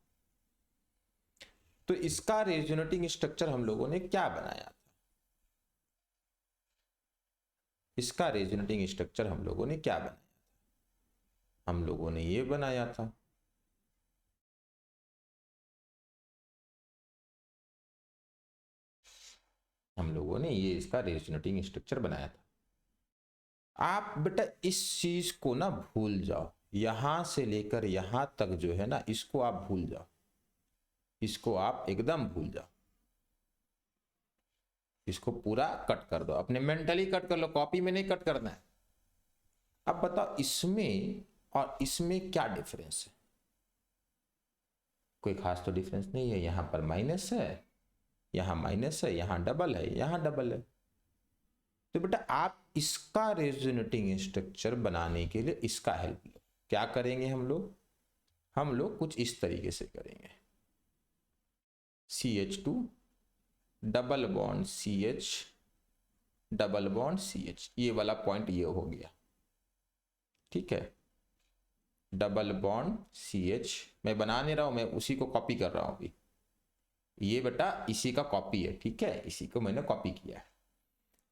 तो इसका रेजोनेटिंग स्ट्रक्चर हम लोगों ने क्या बनाया था, इसका रेजोनेटिंग स्ट्रक्चर हम लोगों ने क्या बनाया था, हम लोगों ने ये बनाया था। हम लोगों ने ये इसका रेजोनेटिंग स्ट्रक्चर बनाया था। आप बेटा इस चीज को ना भूल जाओ, यहां से लेकर यहां तक जो है ना इसको आप भूल जाओ, इसको आप एकदम भूल जाओ, इसको पूरा कट कर दो, अपने मेंटली कट कर लो, कॉपी में नहीं कट करना है। अब बताओ इसमें और इसमें क्या डिफरेंस है, कोई खास तो डिफरेंस नहीं है, यहां पर माइनस है, यहां माइनस है, यहां डबल है, यहां डबल है। तो बेटा आप इसका रेजोनेटिंग स्ट्रक्चर बनाने के लिए इसका हेल्प लो, क्या करेंगे हम लोग कुछ इस तरीके से करेंगे, CH2 double bond CH double bond CH, ये वाला पॉइंट ये हो गया, ठीक है, डबल बॉन्ड CH मैं बना नहीं रहा हूं, मैं उसी को कॉपी कर रहा हूं अभी, ये बेटा इसी का कॉपी है, ठीक है, इसी को मैंने कॉपी किया है।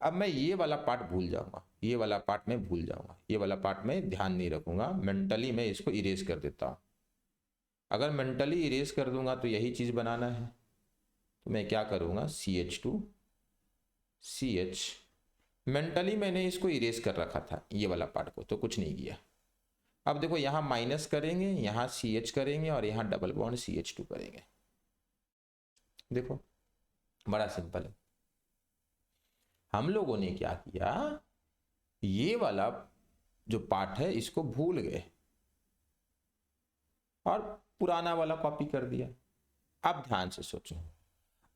अब मैं ये वाला पार्ट भूल जाऊंगा, ये वाला पार्ट मैं भूल जाऊंगा, ये वाला पार्ट मैं ध्यान नहीं रखूंगा, मेंटली मैं इसको इरेज कर देता हूं। अगर मेंटली इरेज कर दूंगा तो यही चीज बनाना है, तो मैं क्या करूंगा CH2 CH, मेंटली मैंने इसको इरेज कर रखा था ये वाला पार्ट को, तो कुछ नहीं किया। अब देखो यहां माइनस करेंगे, यहां CH करेंगे और यहां डबल बॉन्ड CH2 करेंगे, देखो बड़ा सिंपल है। हम लोगों ने क्या किया, ये वाला जो पार्ट है इसको भूल गए और पुराना वाला कॉपी कर दिया। अब ध्यान से सोचो,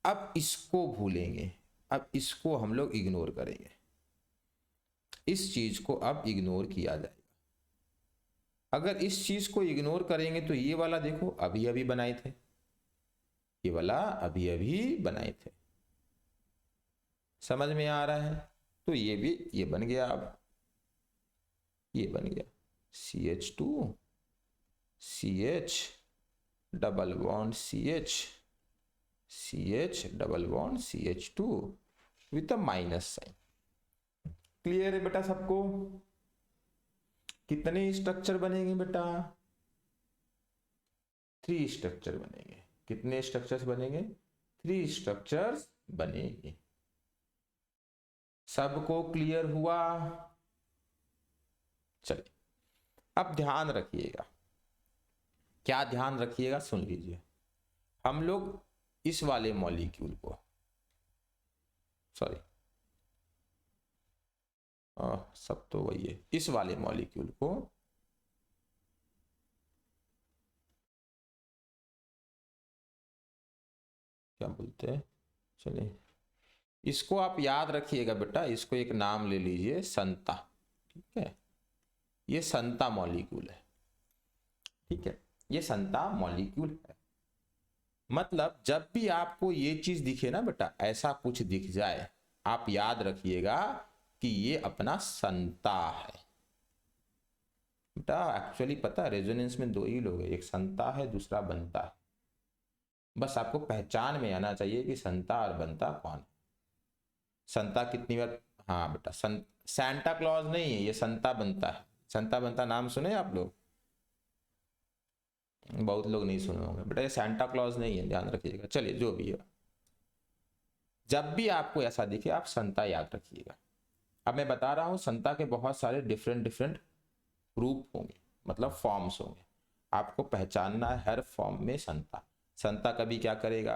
अब इसको भूलेंगे, अब इसको हम लोग इग्नोर करेंगे, इस चीज को अब इग्नोर किया जाएगा। अगर इस चीज को इग्नोर करेंगे तो ये वाला देखो अभी अभी बनाए थे, ये वाला अभी अभी बनाए थे, समझ में आ रहा है, तो ये भी ये बन गया, अब ये बन गया CH2 CH double bond CH CH double bond CH2 with a minus sign. Clear है बेटा सबको, कितने स्ट्रक्चर बनेंगे बेटा, 3 स्ट्रक्चर बनेंगे, कितने स्ट्रक्चर्स बनेंगे, 3 स्ट्रक्चर्स बनेंगे। सबको क्लियर हुआ, चलिए अब ध्यान रखिएगा, क्या ध्यान रखिएगा सुन लीजिए, हम लोग इस वाले मॉलिक्यूल को, सॉरी सब तो वही है, इस वाले मॉलिक्यूल को क्या बोलते हैं, चलिए इसको आप याद रखिएगा बेटा, इसको एक नाम ले लीजिए संता, ठीक है, ये संता मॉलिक्यूल है, ठीक है, ये संता मॉलिक्यूल है। मतलब जब भी आपको ये चीज दिखे ना बेटा, ऐसा कुछ दिख जाए, आप याद रखिएगा कि ये अपना संता है बेटा। एक्चुअली पता है रेजोनेंस में 2 ही लोग हैं, एक संता है दूसरा बनता है, बस आपको पहचान में आना चाहिए कि संता और बनता कौन है। संता कितनी बार, हाँ बेटा सैंटा क्लॉज नहीं है, ये संता बनता है, संता बनता नाम सुने आप लोग, बहुत लोग नहीं सुने होंगे बेटा, ये सैंटा क्लॉज नहीं है, ध्यान रखिएगा। चलिए जो भी है, जब भी आपको ऐसा दिखे आप संता याद रखिएगा। अब मैं बता रहा हूं संता के बहुत सारे डिफरेंट डिफरेंट रूप होंगे, मतलब फॉर्म्स होंगे। आपको पहचानना है हर फॉर्म में संता। संता कभी क्या करेगा,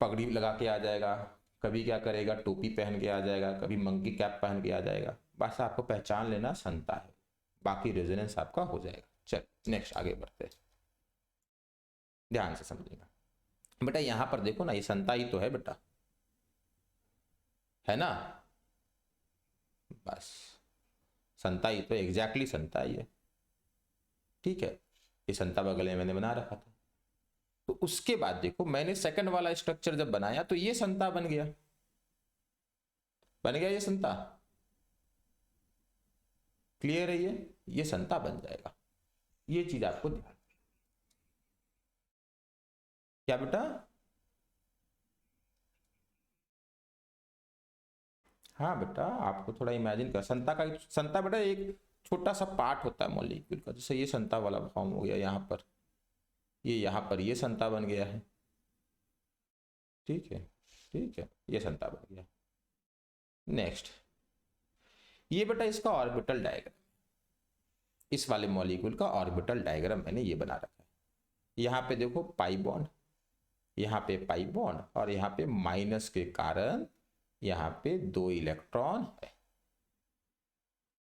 पगड़ी लगा के आ जाएगा, कभी क्या करेगा टोपी पहन के आ जाएगा, कभी मंकी कैप पहन के आ जाएगा। बस आपको पहचान लेना संता है, बाकी रेजोनेंस आपका हो जाएगा। चल नेक्स्ट आगे बढ़ते हैं, ध्यान से समझिएगा बेटा। यहां पर देखो ना, ये संता ही तो है बेटा, है ना। बस संता ही तो, एग्जैक्टली संता ही है, ठीक है। ये संता बगल में मैंने बना रखा था। तो उसके बाद देखो मैंने सेकंड वाला स्ट्रक्चर जब बनाया तो ये संता बन गया, बन गया ये संता। क्लियर है, ये संता बन जाएगा। ये चीज आपको ध्यान, क्या बेटा, हाँ बेटा आपको थोड़ा इमेजिन कर। संता का, संता बेटा एक छोटा सा पार्ट होता है मॉलिक्यूल का। जैसे ये संता वाला फॉर्म हो गया यहाँ पर, ये यहाँ पर ये संता बन गया है, ठीक है, ठीक है, ये संता बन गया। नेक्स्ट, ये बेटा इसका ऑर्बिटल डायग्राम, इस वाले मॉलिक्यूल का ऑर्बिटल डायग्राम मैंने ये बना रखा है। यहाँ पे देखो पाई बॉन्ड, यहाँ पे पाई बॉन्ड, और यहाँ पे माइनस के कारण यहाँ पे 2 इलेक्ट्रॉन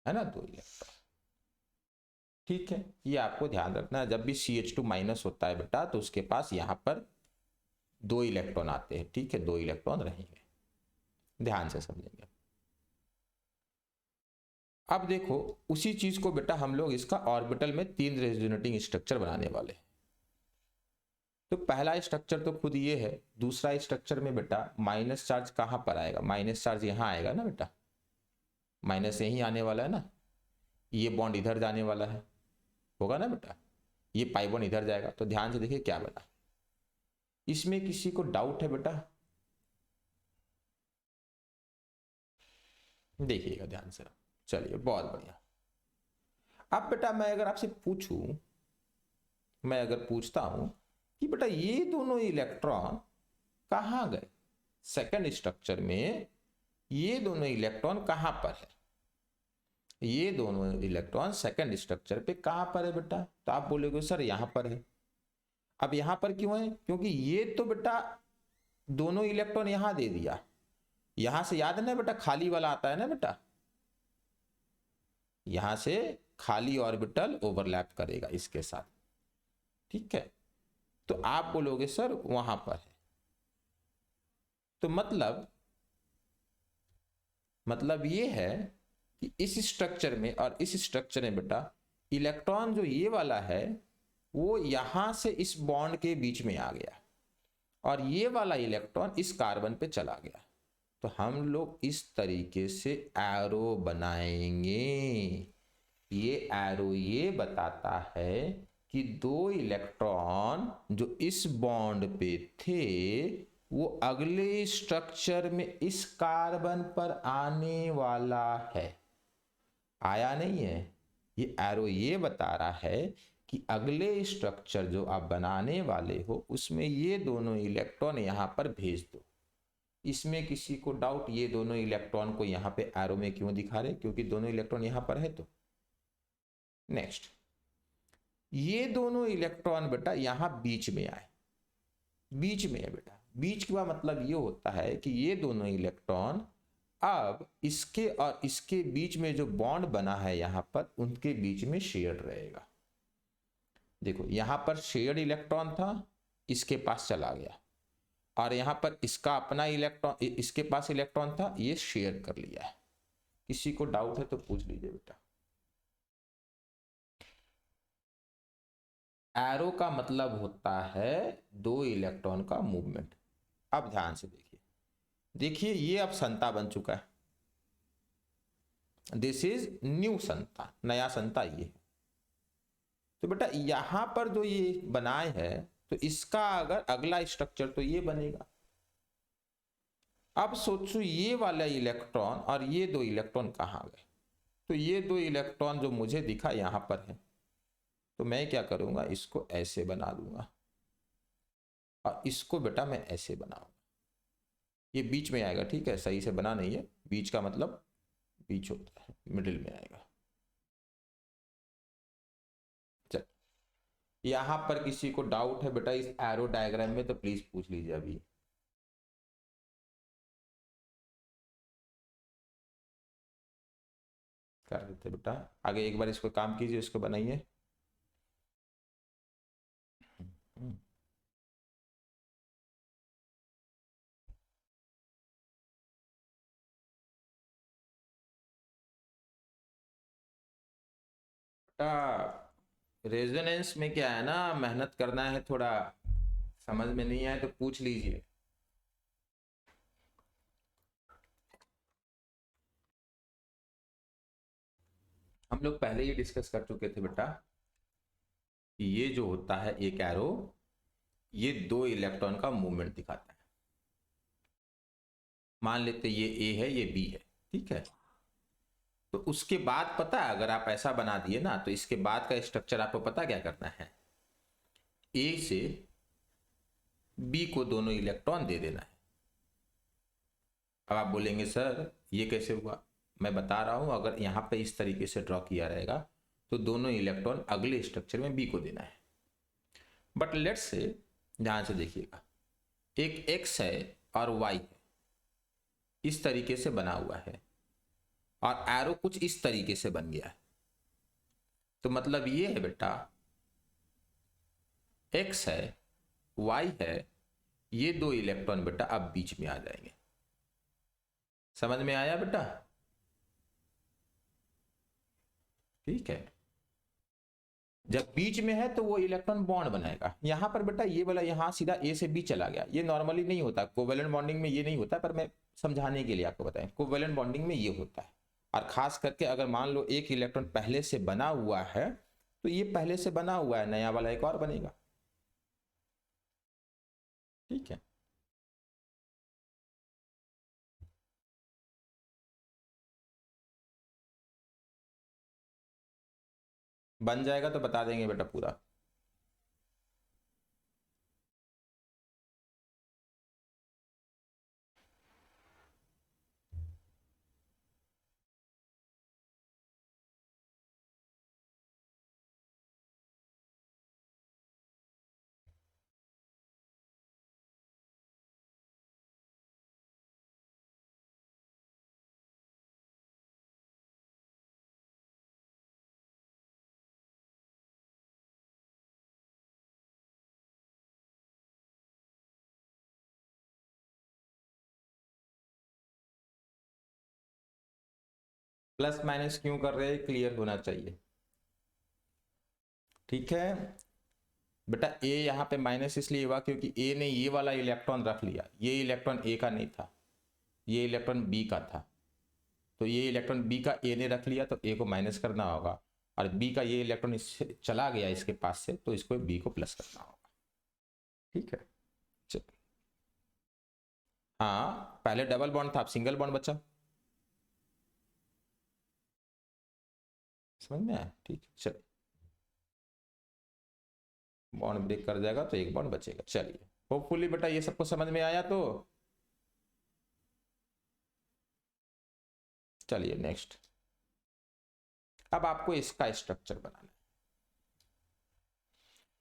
है ना, 2 इलेक्ट्रॉन, ठीक है। ये आपको ध्यान रखना है, जब भी CH2 माइनस होता है बेटा तो उसके पास यहाँ पर 2 इलेक्ट्रॉन आते हैं, ठीक है, 2 इलेक्ट्रॉन रहेंगे, ध्यान से समझेंगे। अब देखो उसी चीज को बेटा हम लोग इसका ऑर्बिटल में 3 रेजोनेटिंग स्ट्रक्चर बनाने वाले हैं। तो पहला स्ट्रक्चर तो खुद ये है, दूसरा स्ट्रक्चर में बेटा माइनस चार्ज कहां पर आएगा, माइनस चार्ज यहां आएगा ना बेटा, माइनस यहीं आने वाला है ना, ये बॉन्ड इधर जाने वाला है, होगा ना बेटा, ये पाई बॉन्ड इधर जाएगा। तो ध्यान से देखिए क्या बना, इसमें किसी को डाउट है बेटा, देखिएगा ध्यान से। चलिए बहुत बढ़िया। अब बेटा मैं अगर आपसे पूछूं, मैं अगर पूछता हूं कि बेटा ये दोनों इलेक्ट्रॉन कहां गए, सेकंड स्ट्रक्चर में ये दोनों इलेक्ट्रॉन कहां पर है, ये दोनों इलेक्ट्रॉन सेकंड स्ट्रक्चर पे कहां पर है बेटा, तो आप बोलोगे सर यहां पर है। अब यहां पर क्यों है, क्योंकि ये तो बेटा दोनों इलेक्ट्रॉन यहां दे दिया, यहां से याद है ना बेटा खाली वाला आता है ना बेटा, यहां से खाली ऑर्बिटल ओवरलैप करेगा इसके साथ, ठीक है। तो आप बोलोगे सर वहां पर है, तो मतलब ये है कि इस स्ट्रक्चर में और इस स्ट्रक्चर में बेटा इलेक्ट्रॉन जो ये वाला है वो यहां से इस बॉन्ड के बीच में आ गया, और ये वाला इलेक्ट्रॉन इस कार्बन पे चला गया। तो हम लोग इस तरीके से एरो बनाएंगे। ये एरो ये बताता है कि 2 इलेक्ट्रॉन जो इस बॉन्ड पे थे वो अगले स्ट्रक्चर में इस कार्बन पर आने वाला है, आया नहीं है। ये एरो ये बता रहा है कि अगले स्ट्रक्चर जो आप बनाने वाले हो उसमें ये दोनों इलेक्ट्रॉन यहां पर भेज दो। इसमें किसी को डाउट, ये दोनों इलेक्ट्रॉन को यहां पे एरो में क्यों दिखा रहे, क्योंकि दोनों इलेक्ट्रॉन यहां पर है। तो नेक्स्ट, ये दोनों इलेक्ट्रॉन बेटा यहां बीच में आए, बीच में है बेटा। बीच का मतलब ये होता है कि ये दोनों इलेक्ट्रॉन अब इसके और इसके बीच में जो बॉन्ड बना है यहां पर, उनके बीच में शेयर्ड रहेगा। देखो यहां पर शेयर्ड इलेक्ट्रॉन था, इसके पास चला गया, और यहां पर इसका अपना इलेक्ट्रॉन, इसके पास इलेक्ट्रॉन था, ये शेयर कर लिया है। किसी को डाउट है तो पूछ लीजिए बेटा। एरो का मतलब होता है 2 इलेक्ट्रॉन का मूवमेंट। अब ध्यान से देखिए, देखिए ये अब संता बन चुका है, दिस इज न्यू संता, नया संता ये है। तो बेटा यहां पर जो ये बनाए है तो इसका अगर अगला स्ट्रक्चर तो ये बनेगा। अब सोचो ये वाला इलेक्ट्रॉन और ये 2 इलेक्ट्रॉन कहां गए, तो ये 2 इलेक्ट्रॉन जो मुझे दिखा यहां पर है, तो मैं क्या करूंगा, इसको ऐसे बना दूंगा और इसको बेटा मैं ऐसे बनाऊंगा, ये बीच में आएगा, ठीक है, सही से बना नहीं है, बीच का मतलब बीच होता है, मिडिल में आएगा। चल यहां पर किसी को डाउट है बेटा इस एरो डायग्राम में तो प्लीज पूछ लीजिए अभी। कर देते बेटा, आगे एक बार इसको काम कीजिए, इसको बनाइए। रेजोनेंस में क्या है ना, मेहनत करना है थोड़ा, समझ में नहीं आए तो पूछ लीजिए। हम लोग पहले ही डिस्कस कर चुके थे बेटा कि ये जो होता है एक एरो, ये 2 इलेक्ट्रॉन का मूवमेंट दिखाता है। मान लेते ये ए है, ये बी है, ठीक है। तो उसके बाद पता है, अगर आप ऐसा बना दिए ना तो इसके बाद का स्ट्रक्चर आपको पता क्या करना है, ए से बी को दोनों इलेक्ट्रॉन दे देना है। अब आप बोलेंगे सर ये कैसे हुआ, मैं बता रहा हूं, अगर यहां पे इस तरीके से ड्रॉ किया रहेगा तो दोनों इलेक्ट्रॉन अगले स्ट्रक्चर में बी को देना है। बट लेट्स से, ध्यान से देखिएगा, एक एक्स है और वाई है, इस तरीके से बना हुआ है, और एरो कुछ इस तरीके से बन गया है। तो मतलब ये है बेटा, एक्स है, वाई है, ये 2 इलेक्ट्रॉन बेटा अब बीच में आ जाएंगे। समझ में आया बेटा? ठीक है। जब बीच में है तो वो इलेक्ट्रॉन बॉन्ड बनाएगा। यहां पर बेटा ये वाला यहां सीधा ए से बी चला गया, ये नॉर्मली नहीं होता, कोवेलेंट बॉन्डिंग में ये नहीं होता, पर मैं समझाने के लिए आपको बताएं, कोवेलेंट बॉन्डिंग में ये होता है। और खास करके अगर मान लो एक इलेक्ट्रॉन पहले से बना हुआ है, तो ये पहले से बना हुआ है, नया वाला एक और बनेगा। ठीक है, बन जाएगा तो बता देंगे बेटा पूरा। प्लस माइनस क्यों कर रहे हैं, क्लियर होना चाहिए। ठीक है बेटा, ए यहाँ पे माइनस इसलिए हुआ क्योंकि ए ने ये वाला इलेक्ट्रॉन रख लिया, ये इलेक्ट्रॉन ए का नहीं था, ये इलेक्ट्रॉन बी का था। तो ये इलेक्ट्रॉन बी का ए ने रख लिया तो ए को माइनस करना होगा, और बी का ये इलेक्ट्रॉन इससे चला गया इसके पास से, तो इसको बी को प्लस करना होगा। ठीक है, चल। हाँ, पहले डबल बॉन्ड था, अब सिंगल बॉन्ड बचा। समझ में आया? ठीक है, चलिए। बॉन्ड ब्रेक कर जाएगा तो एक बॉन्ड बचेगा। चलिए, होपफुली बेटा ये सबको समझ में आया। तो चलिए नेक्स्ट, अब आपको इसका स्ट्रक्चर बनाना है,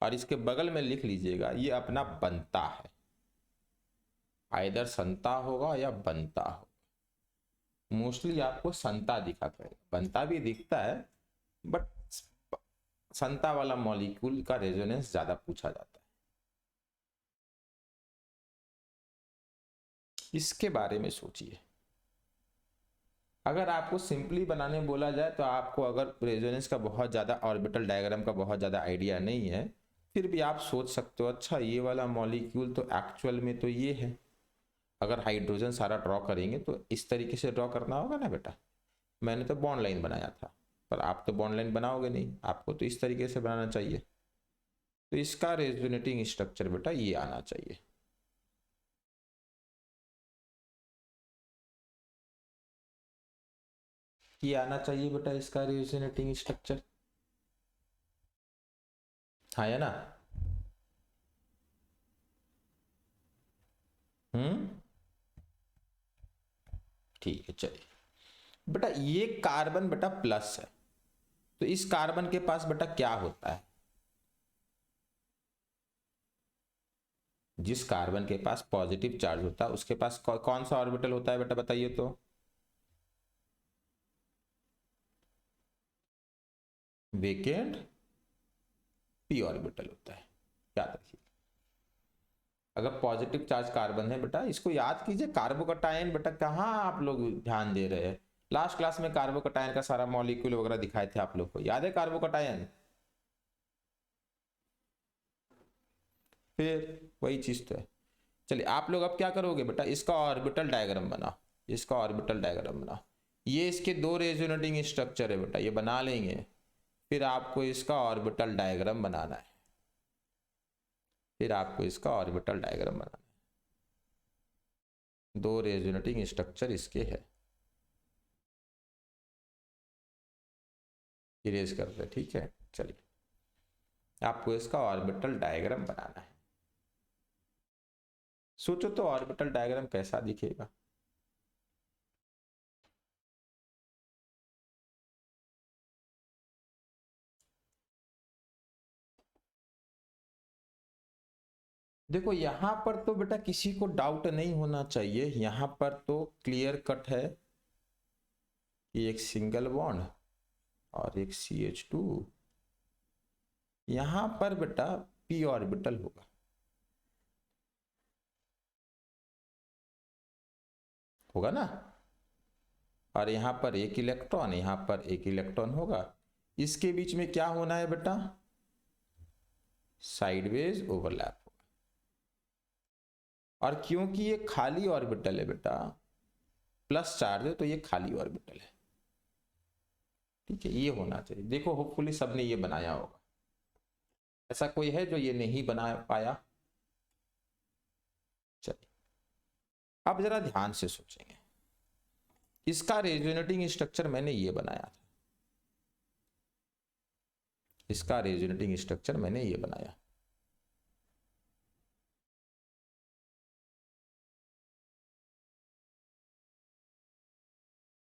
और इसके बगल में लिख लीजिएगा ये अपना बनता है, आइदर संता होगा या बनता होगा। मोस्टली आपको संता दिखा करेगा, बनता भी दिखता है, बट संता वाला मॉलिक्यूल का रेजोनेंस ज्यादा पूछा जाता है। इसके बारे में सोचिए। अगर आपको सिंपली बनाने बोला जाए तो आपको अगर रेजोनेंस का बहुत ज़्यादा, ऑर्बिटल डायग्राम का बहुत ज़्यादा आइडिया नहीं है, फिर भी आप सोच सकते हो अच्छा ये वाला मॉलिक्यूल तो एक्चुअल में तो ये है। अगर हाइड्रोजन सारा ड्रॉ करेंगे तो इस तरीके से ड्रॉ करना होगा ना बेटा। मैंने तो बॉन्ड लाइन बनाया था, पर आप तो बॉन्ड लाइन बनाओगे नहीं, आपको तो इस तरीके से बनाना चाहिए। तो इसका रेजोनेटिंग स्ट्रक्चर बेटा ये आना चाहिए। ये आना चाहिए बेटा इसका रेजोनेटिंग स्ट्रक्चर। हाँ या ना? ठीक है, चलिए बेटा, ये कार्बन बेटा प्लस है, तो इस कार्बन के पास बेटा क्या होता है, जिस कार्बन के पास पॉजिटिव चार्ज होता है उसके पास कौन सा ऑर्बिटल होता है बेटा, बताइए तो। वेकेंट पी ऑर्बिटल होता है, याद रखिए। अगर पॉजिटिव चार्ज कार्बन है बेटा, इसको याद कीजिए। कार्बोकटायन बेटा कहाँ आप लोग ध्यान दे रहे हैं? लास्ट क्लास में कार्बोकटायन का सारा मॉलिक्यूल वगैरह दिखाए थे आप लोग को, याद है कार्बोकटायन? फिर वही चीज तो है। चलिए आप लोग अब क्या करोगे बेटा, इसका ऑर्बिटल डायग्राम बनाओ, इसका ऑर्बिटल डायग्राम बनाओ। ये इसके दो रेजोनेटिंग स्ट्रक्चर है बेटा, ये बना लेंगे। फिर आपको इसका ऑर्बिटल डायग्राम बनाना है, फिर आपको इसका ऑर्बिटल डायग्राम बनाना है। दो रेजोनेटिंग स्ट्रक्चर इसके है, इरेज करते हैं, ठीक है। चलिए आपको इसका ऑर्बिटल डायग्राम बनाना है। सोचो तो ऑर्बिटल डायग्राम कैसा दिखेगा? देखो यहां पर तो बेटा किसी को डाउट नहीं होना चाहिए, यहां पर तो क्लियर कट है कि एक सिंगल बॉन्ड और एक CH2। यहां पर बेटा p ऑर्बिटल होगा, होगा ना। और यहां पर एक इलेक्ट्रॉन, यहां पर एक इलेक्ट्रॉन होगा। इसके बीच में क्या होना है बेटा? साइडवेज ओवरलैप होगा। और क्योंकि ये खाली ऑर्बिटल है बेटा, प्लस चार्ज है, तो ये खाली ऑर्बिटल है, ठीक है। ये होना चाहिए। देखो होपफुली सबने ये बनाया होगा। ऐसा कोई है जो ये नहीं बना पाया? चलिए अब जरा ध्यान से सोचेंगे। इसका रेजोनेटिंग स्ट्रक्चर मैंने ये बनाया था, इसका रेजोनेटिंग स्ट्रक्चर मैंने ये बनाया।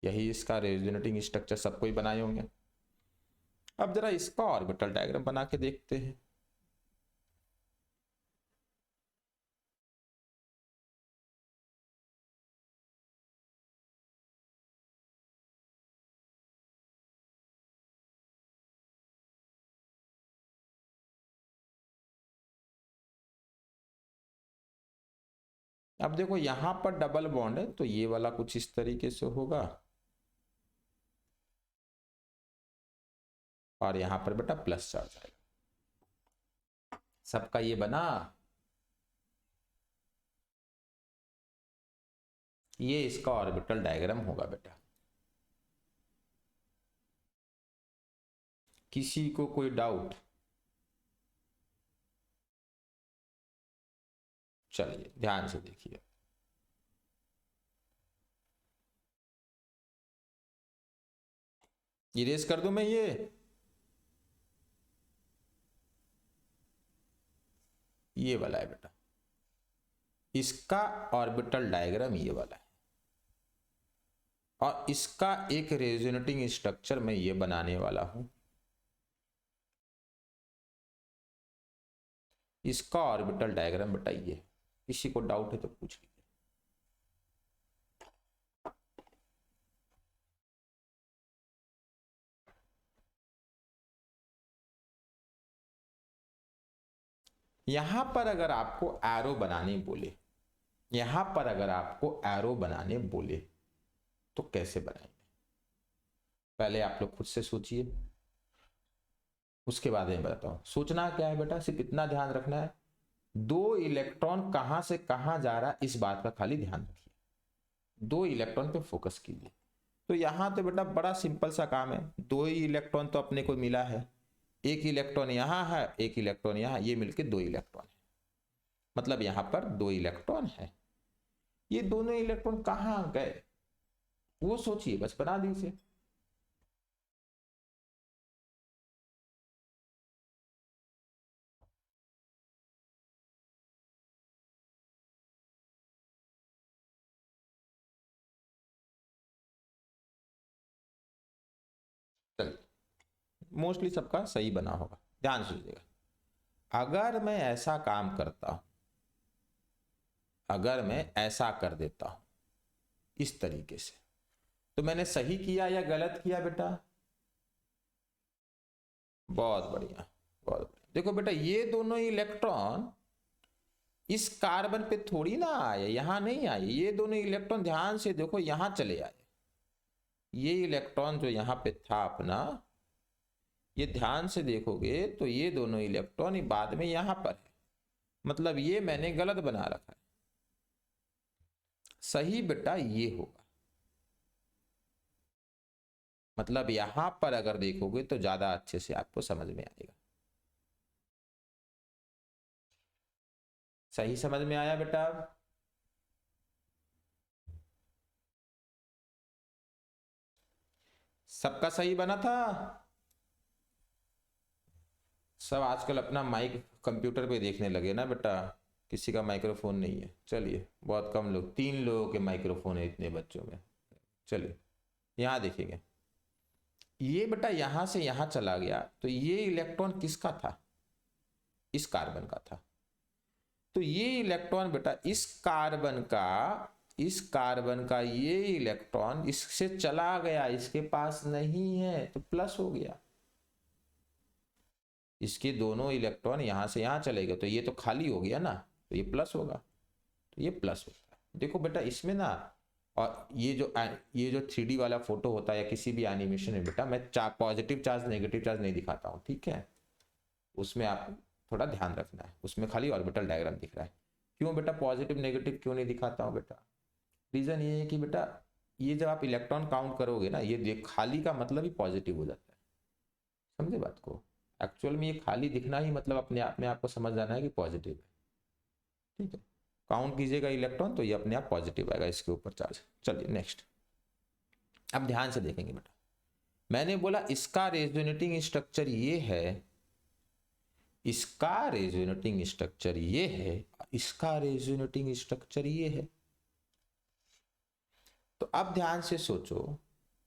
यही इसका रेजोनेटिंग स्ट्रक्चर सबको ही बनाए होंगे। अब जरा इसका ऑर्बिटल डायग्राम बना के देखते हैं। अब देखो यहां पर डबल बॉन्ड है, तो ये वाला कुछ इस तरीके से होगा, और यहां पर बेटा प्लस चार्ज आएगा। सबका ये बना। ये इसका ऑर्बिटल डायग्राम होगा बेटा। किसी को कोई डाउट? चलिए ध्यान से देखिए। इरेज कर दूं मैं ये वाला है बेटा। इसका ऑर्बिटल डायग्राम ये वाला है, और इसका एक रेजोनेटिंग स्ट्रक्चर मैं ये बनाने वाला हूं। इसका ऑर्बिटल डायग्राम बताइए, किसी को डाउट है तो पूछ लीजिए। यहां पर अगर आपको एरो बनाने बोले, यहां पर अगर आपको एरो बनाने बोले तो कैसे बनाएंगे? पहले आप लोग खुद से सोचिए, उसके बाद मैं बताता हूं। सोचना क्या है बेटा, सिर्फ इतना ध्यान रखना है, दो इलेक्ट्रॉन कहां से कहां जा रहा है इस बात का खाली ध्यान रखिए। दो इलेक्ट्रॉन पे फोकस कीजिए। तो यहां तो बेटा बड़ा सिंपल सा काम है, दो ही इलेक्ट्रॉन तो अपने को मिला है। एक इलेक्ट्रॉन यहां है, एक इलेक्ट्रॉन यहां, ये मिलके दो इलेक्ट्रॉन है। मतलब यहां पर दो इलेक्ट्रॉन है। ये दोनों इलेक्ट्रॉन कहां गए वो सोचिए, बस बना दीजिए। चलिए मोस्टली सबका सही बना होगा, ध्यान से लीजिएगा। अगर मैं ऐसा काम करता हूं, अगर मैं ऐसा कर देता हूं इस तरीके से, तो मैंने सही किया या गलत किया बेटा? बहुत बढ़िया, बहुत बढ़िया। देखो बेटा, ये दोनों इलेक्ट्रॉन इस कार्बन पे थोड़ी ना आए, यहां नहीं आए, ये दोनों इलेक्ट्रॉन ध्यान से देखो यहां चले आए। ये इलेक्ट्रॉन जो यहां पे था अपना, ये ध्यान से देखोगे तो ये दोनों इलेक्ट्रॉन बाद में यहां पर है, मतलब ये मैंने गलत बना रखा है। सही बेटा ये होगा, मतलब यहां पर अगर देखोगे तो ज्यादा अच्छे से आपको समझ में आएगा। सही समझ में आया बेटा? सबका सही बना था? सब आजकल अपना माइक कंप्यूटर पे देखने लगे ना बेटा, किसी का माइक्रोफोन नहीं है। चलिए, बहुत कम लोग, 3 लोगों के माइक्रोफोन है इतने बच्चों में। चलिए यहां देखेंगे, ये बेटा यहां से यहां चला गया, तो ये इलेक्ट्रॉन किसका था? इस कार्बन का था। तो ये इलेक्ट्रॉन बेटा इस कार्बन का ये इलेक्ट्रॉन इससे चला गया, इसके पास नहीं है, तो प्लस हो गया। इसके दोनों इलेक्ट्रॉन यहां से यहां चले गए, तो ये तो खाली हो गया ना, तो ये प्लस होगा, तो ये प्लस होता है। देखो बेटा इसमें ना, और ये जो 3D वाला फोटो होता है या किसी भी एनिमेशन में बेटा, मैं पॉजिटिव चार्ज नेगेटिव चार्ज नहीं दिखाता हूँ, ठीक है? उसमें आप थोड़ा ध्यान रखना है, उसमें खाली ऑर्बिटल डायग्राम दिख रहा है। क्यों बेटा पॉजिटिव नेगेटिव क्यों नहीं दिखाता हूँ बेटा? रीजन ये है कि बेटा ये जब आप इलेक्ट्रॉन काउंट करोगे ना, ये देख खाली का मतलब ही पॉजिटिव हो जाता है, समझे बात को? एक्चुअल में ये खाली दिखना ही मतलब अपने आप में आपको समझ जाना है कि पॉजिटिव है, ठीक है? काउंट कीजिएगा इलेक्ट्रॉन तो ये अपने आप पॉजिटिव आएगा इसके ऊपर चार्ज। चलिए नेक्स्ट, अब ध्यान से देखेंगे बेटा, मैंने बोला इसका रेजोनेटिंग स्ट्रक्चर ये है, इसका रेजोनेटिंग स्ट्रक्चर ये है, इसका रेजोनेटिंग स्ट्रक्चर ये है। तो अब ध्यान से सोचो,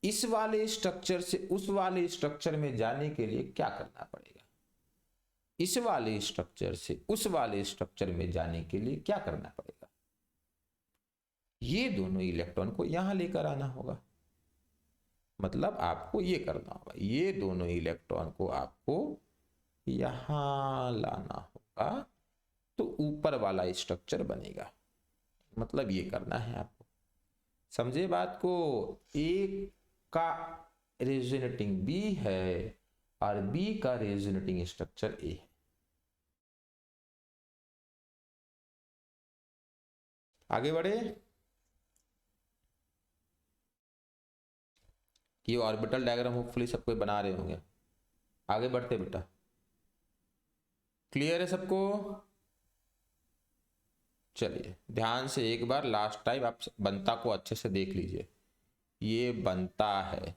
इस वाले स्ट्रक्चर से उस वाले स्ट्रक्चर में जाने के लिए क्या करना पड़ेगा? इस वाले स्ट्रक्चर से उस वाले स्ट्रक्चर में जाने के लिए क्या करना पड़ेगा? ये दोनों इलेक्ट्रॉन को यहां लेकर आना होगा, मतलब आपको ये करना होगा, ये दोनों इलेक्ट्रॉन को आपको यहां लाना होगा, तो ऊपर वाला स्ट्रक्चर बनेगा, मतलब ये करना है आपको। समझे बात को? एक का रेजोनेटिंग बी है और बी का रेजोनेटिंग स्ट्रक्चर ए है। आगे बढ़े, कि ऑर्बिटल डायग्राम होपफुली सब कोई बना रहे होंगे। आगे बढ़ते बेटा, क्लियर है सबको? चलिए ध्यान से एक बार लास्ट टाइम आप बनता को अच्छे से देख लीजिए। ये बनता है,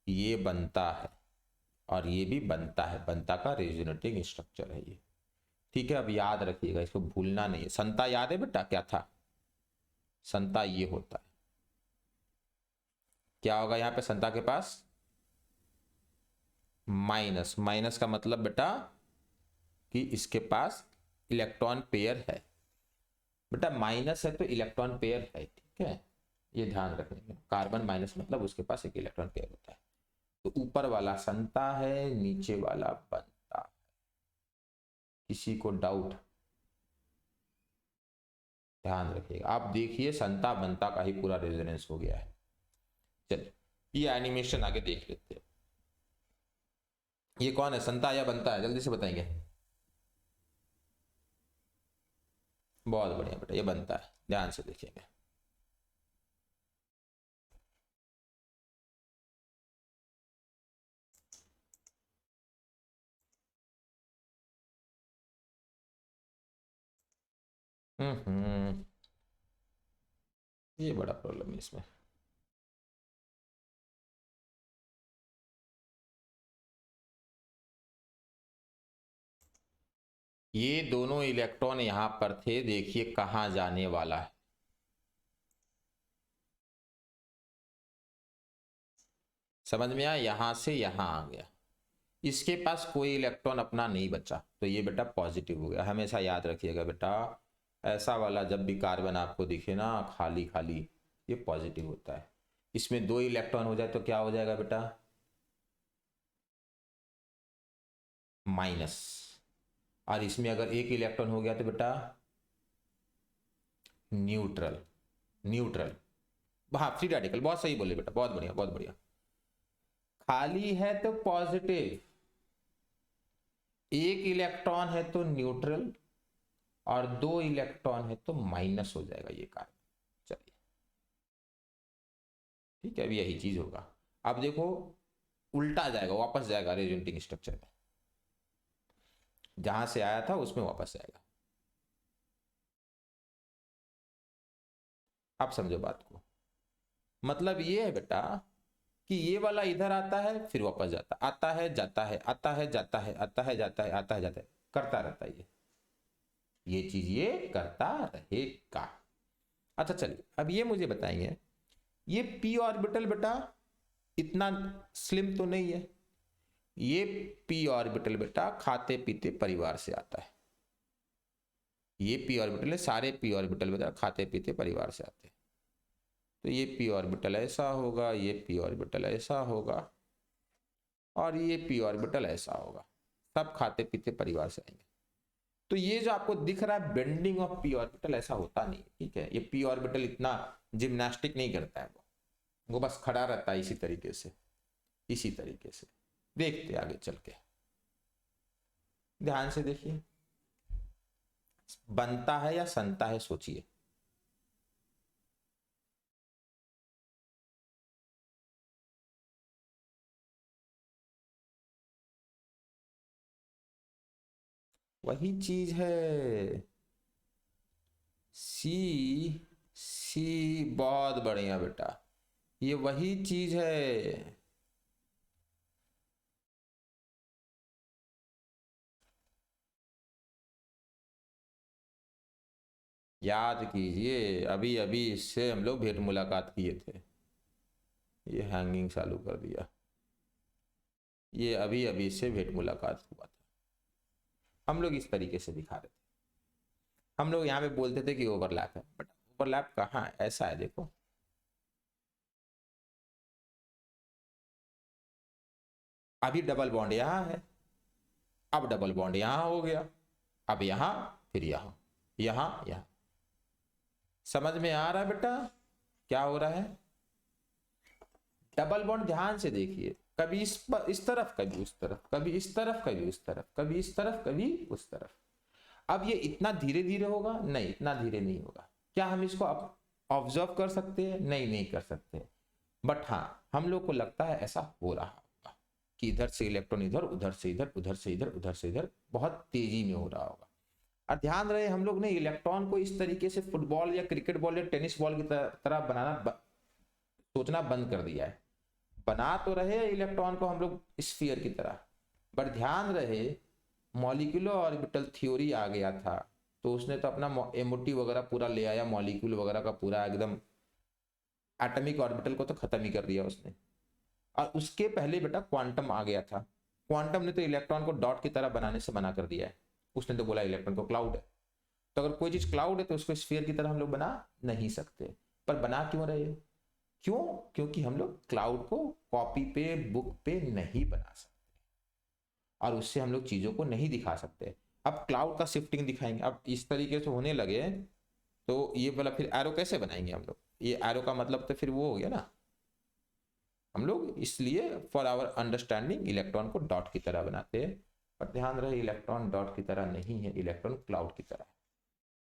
ये बनता है और ये भी बनता है, बनता का रेजोनेटिंग स्ट्रक्चर है ये, ठीक है? अब याद रखिएगा, इसको भूलना नहीं है। संता याद है बेटा क्या था? संता ये होता है, क्या होगा यहाँ पे संता के पास? माइनस। माइनस का मतलब बेटा कि इसके पास इलेक्ट्रॉन पेयर है, बेटा माइनस है तो इलेक्ट्रॉन पेयर है, ठीक है? ये ध्यान रखने, कार्बन माइनस मतलब उसके पास एक इलेक्ट्रॉन पेयर होता है। तो ऊपर वाला संता है, नीचे वाला बनता है। किसी को डाउट? ध्यान रखिएगा, आप देखिए संता बनता का ही पूरा रेजोनेंस हो गया है। चलिए ये एनिमेशन आगे देख लेते हैं। ये कौन है, संता या बनता है? जल्दी से बताएंगे। बहुत बढ़िया बेटा, ये बनता है, ध्यान से देखिएगा। ये बड़ा प्रॉब्लम है इसमें। ये दोनों इलेक्ट्रॉन यहां पर थे, देखिए कहां जाने वाला है। समझ में आया? यहां से यहां आ गया, इसके पास कोई इलेक्ट्रॉन अपना नहीं बचा, तो ये बेटा पॉजिटिव हो गया। हमेशा याद रखिएगा बेटा, ऐसा वाला जब भी कार्बन आपको दिखे ना खाली खाली, ये पॉजिटिव होता है। इसमें 2 इलेक्ट्रॉन हो जाए तो क्या हो जाएगा बेटा, माइनस। और इसमें अगर 1 इलेक्ट्रॉन हो गया तो बेटा न्यूट्रल। न्यूट्रल, हाँ फ्री रेडिकल, बहुत सही बोले बेटा, बहुत बढ़िया बहुत बढ़िया। खाली है तो पॉजिटिव, 1 इलेक्ट्रॉन है तो न्यूट्रल, और 2 इलेक्ट्रॉन है तो माइनस हो जाएगा ये कार्बन। चलिए ठीक है, अब यही चीज होगा। अब देखो उल्टा जाएगा, वापस जाएगा रेजोनेटिंग स्ट्रक्चर में, जहां से आया था उसमें वापस जाएगा। आप समझो बात को, मतलब ये है बेटा कि ये वाला इधर आता है फिर वापस जाता, आता है जाता है, आता है जाता है, आता है जाता है, आता है जाता है, करता रहता है ये चीज ये करता रहेगा। अच्छा चलिए अब ये मुझे बताइए, ये पी ऑर्बिटल बेटा इतना स्लिम तो नहीं है, ये पी ऑर्बिटल बेटा खाते पीते परिवार से आता है। ये पी ऑर्बिटल है, सारे पी ऑर्बिटल बेटा खाते पीते परिवार से आते हैं। तो ये पी ऑर्बिटल ऐसा होगा, ये पी ऑर्बिटल ऐसा होगा, और ये पी ऑर्बिटल ऐसा होगा, सब खाते पीते परिवार से आएंगे। तो ये जो आपको दिख रहा है बेंडिंग ऑफ पी ऑर्बिटल, ऐसा होता नहीं है, ठीक है। ये पी ऑर्बिटल इतना जिम्नास्टिक नहीं करता है, वो बस खड़ा रहता है इसी तरीके से, इसी तरीके से। देखते आगे चल के, ध्यान से देखिए, बनता है या सनता है सोचिए। वही चीज है, सी सी, बहुत बढ़िया बेटा, ये वही चीज है। याद कीजिए, अभी अभी इससे हम लोग भेंट मुलाकात किए थे, ये हैंगिंग चालू कर दिया, ये अभी अभी इससे भेंट मुलाकात हुआ था। हम लोग इस तरीके से दिखा रहे थे, हम लोग यहाँ पे बोलते थे कि ओवरलैप है, बट ओवरलैप कहाँ है, ऐसा है देखो, अभी डबल बॉन्ड यहाँ है, अब डबल बॉन्ड यहाँ हो गया, अब यहाँ फिर यहाँ, यहाँ यहाँ। समझ में आ रहा है बेटा क्या हो रहा है? डबल बॉन्ड ध्यान से देखिए, कभी इस तरफ, कभी उस तरफ, कभी इस तरफ, कभी उस तरफ, कभी इस तरफ, कभी उस तरफ। अब ये इतना धीरे धीरे होगा? नहीं, इतना धीरे नहीं होगा। क्या हम इसको ऑब्जर्व कर सकते हैं? नहीं, नहीं कर सकते, बट हाँ हम लोग को लगता है ऐसा हो रहा होगा कि इधर से इलेक्ट्रॉन इधर, उधर से इधर, उधर से इधर, उधर से इधर, बहुत तेजी में हो रहा होगा। और ध्यान रहे हम लोग ने इलेक्ट्रॉन को इस तरीके से फुटबॉल या क्रिकेट बॉल या टेनिस बॉल की तरह बनाना सोचना बंद कर दिया है। बना तो रहे इलेक्ट्रॉन को हम लोग स्फीयर की तरह, बट ध्यान रहे मॉलिक्यूलर ऑर्बिटल थ्योरी आ गया था, तो उसने तो अपना एमओटी वगैरह पूरा ले आया, मॉलिक्यूल वगैरह का पूरा एकदम एटॉमिक ऑर्बिटल को तो खत्म ही कर दिया उसने। और उसके पहले बेटा क्वांटम आ गया था, क्वांटम ने तो इलेक्ट्रॉन को डॉट की तरह बनाने से मना कर दिया है। उसने तो बोला इलेक्ट्रॉन को क्लाउड है, तो अगर कोई चीज क्लाउड है तो उसको स्फीयर की तरह हम लोग बना नहीं सकते। पर बना क्यों रहे? क्यों? क्योंकि हम लोग क्लाउड को कॉपी पे, बुक पे नहीं बना सकते, और उससे हम लोग चीजों को नहीं दिखा सकते। अब क्लाउड का शिफ्टिंग दिखाएंगे, अब इस तरीके से होने लगे तो ये वाला फिर एरो कैसे बनाएंगे हम लोग? ये एरो का मतलब तो फिर वो हो गया ना, हम लोग इसलिए फॉर आवर अंडरस्टैंडिंग इलेक्ट्रॉन को डॉट की तरह बनाते हैं। पर ध्यान रहे इलेक्ट्रॉन डॉट की तरह नहीं है, इलेक्ट्रॉन क्लाउड की तरह है।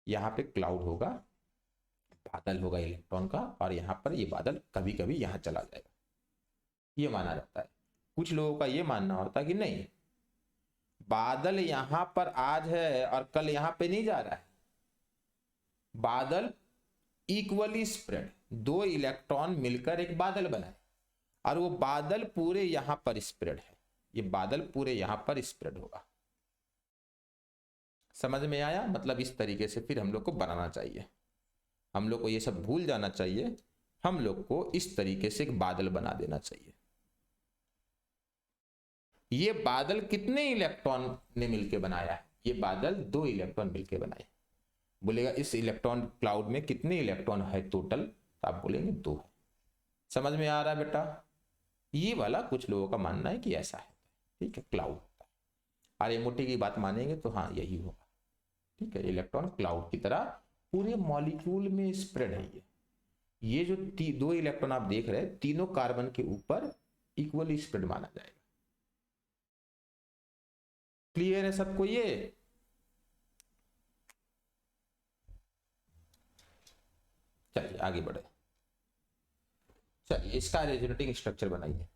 यहाँ पे क्लाउड होगा, बादल होगा इलेक्ट्रॉन का, और यहाँ पर ये बादल कभी कभी यहाँ चला जाएगा, ये माना जाता है। कुछ लोगों का ये मानना होता है कि नहीं, बादल यहां पर आज है और कल यहां पे नहीं जा रहा है, बादल इक्वली स्प्रेड, 2 इलेक्ट्रॉन मिलकर एक बादल बनाए, और वो बादल पूरे यहां पर स्प्रेड है, ये बादल पूरे यहां पर स्प्रेड होगा। समझ में आया? मतलब इस तरीके से फिर हम लोग को बनाना चाहिए, हम लोग को ये सब भूल जाना चाहिए, हम लोग को इस तरीके से एक बादल बना देना चाहिए। ये बादल कितने इलेक्ट्रॉन ने मिलकर बनाया है? ये बादल 2 इलेक्ट्रॉन मिलकर बनाए। बोलेगा इस इलेक्ट्रॉन क्लाउड में कितने इलेक्ट्रॉन है टोटल, तो आप बोलेंगे 2 है। समझ में आ रहा है बेटा? ये वाला कुछ लोगों का मानना है कि ऐसा है, ठीक है, क्लाउड। और एमओटी की बात मानेंगे तो हाँ यही होगा, ठीक है, इलेक्ट्रॉन क्लाउड की तरह पूरे मॉलिक्यूल में स्प्रेड है। ये जो 2 इलेक्ट्रॉन आप देख रहे हैं, तीनों कार्बन के ऊपर इक्वली स्प्रेड माना जाएगा। क्लियर है सबको ये? चलिए आगे बढ़े। चलिए इसका रेजोनेटिंग स्ट्रक्चर बनाइए।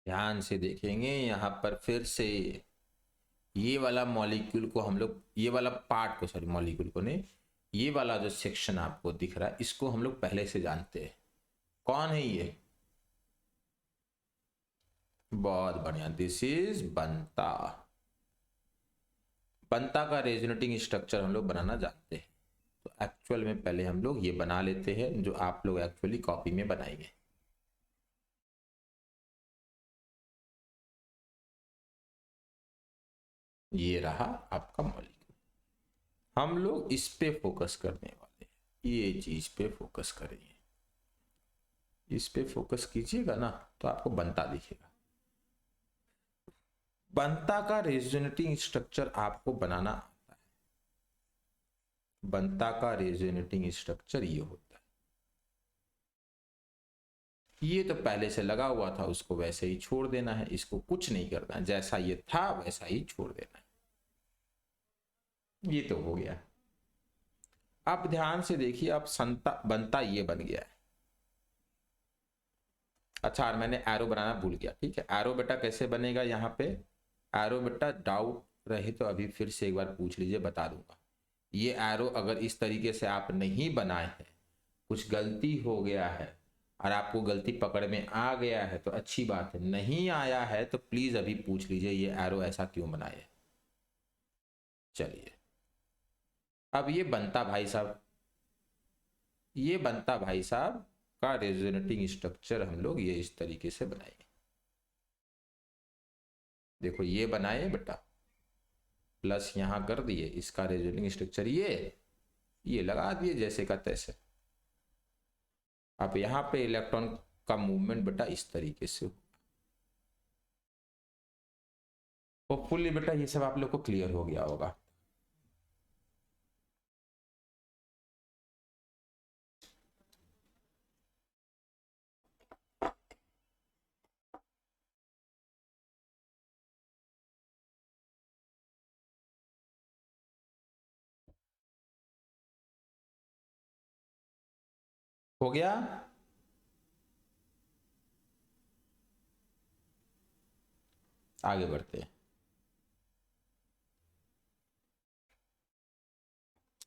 ध्यान से देखेंगे यहां पर फिर से ये वाला मॉलिक्यूल को हम लोग, ये वाला पार्ट को, सॉरी मॉलिक्यूल को नहीं, ये वाला जो सेक्शन आपको दिख रहा है इसको हम लोग पहले से जानते हैं। कौन है ये? बहुत बढ़िया, दिस इज बंता। बंता का रेजोनेटिंग स्ट्रक्चर हम लोग बनाना जानते हैं। तो एक्चुअल में पहले हम लोग ये बना लेते हैं जो आप लोग एक्चुअली कॉपी में बनाएंगे। ये रहा आपका मॉलिक्यूल। हम लोग इस पे फोकस करने वाले हैं, ये चीज पे फोकस करेंगे। इस पे फोकस कीजिएगा ना तो आपको बंता दिखेगा। बंता का रेजोनेटिंग स्ट्रक्चर आपको बनाना आता है। बंता का रेजोनेटिंग स्ट्रक्चर ये होता है। ये तो पहले से लगा हुआ था, उसको वैसे ही छोड़ देना है, इसको कुछ नहीं करना है, जैसा ये था वैसा ही छोड़ देना है। ये तो हो गया। अब ध्यान से देखिए, अब संता बंता ये बन गया है। अच्छा, और मैंने एरो बनाना भूल गया, ठीक है। एरो बेटा कैसे बनेगा? यहाँ पे एरो बेटा डाउट रहे तो अभी फिर से एक बार पूछ लीजिए, बता दूंगा। ये एरो अगर इस तरीके से आप नहीं बनाए हैं, कुछ गलती हो गया है और आपको गलती पकड़ में आ गया है तो अच्छी बात है, नहीं आया है तो प्लीज अभी पूछ लीजिए ये एरो ऐसा क्यों बनाए। चलिए अब ये बनता भाई साहब, ये बनता भाई साहब का रेजोनेटिंग स्ट्रक्चर हम लोग ये इस तरीके से बनाएंगे। देखो ये बनाए बेटा, प्लस यहां कर दिए, इसका रेजोनेटिंग स्ट्रक्चर ये लगा दिए जैसे का तैसे। अब यहां पे इलेक्ट्रॉन का मूवमेंट बेटा इस तरीके से। होपफुली बेटा ये सब आप लोग को क्लियर हो गया होगा। हो गया? आगे बढ़ते हैं।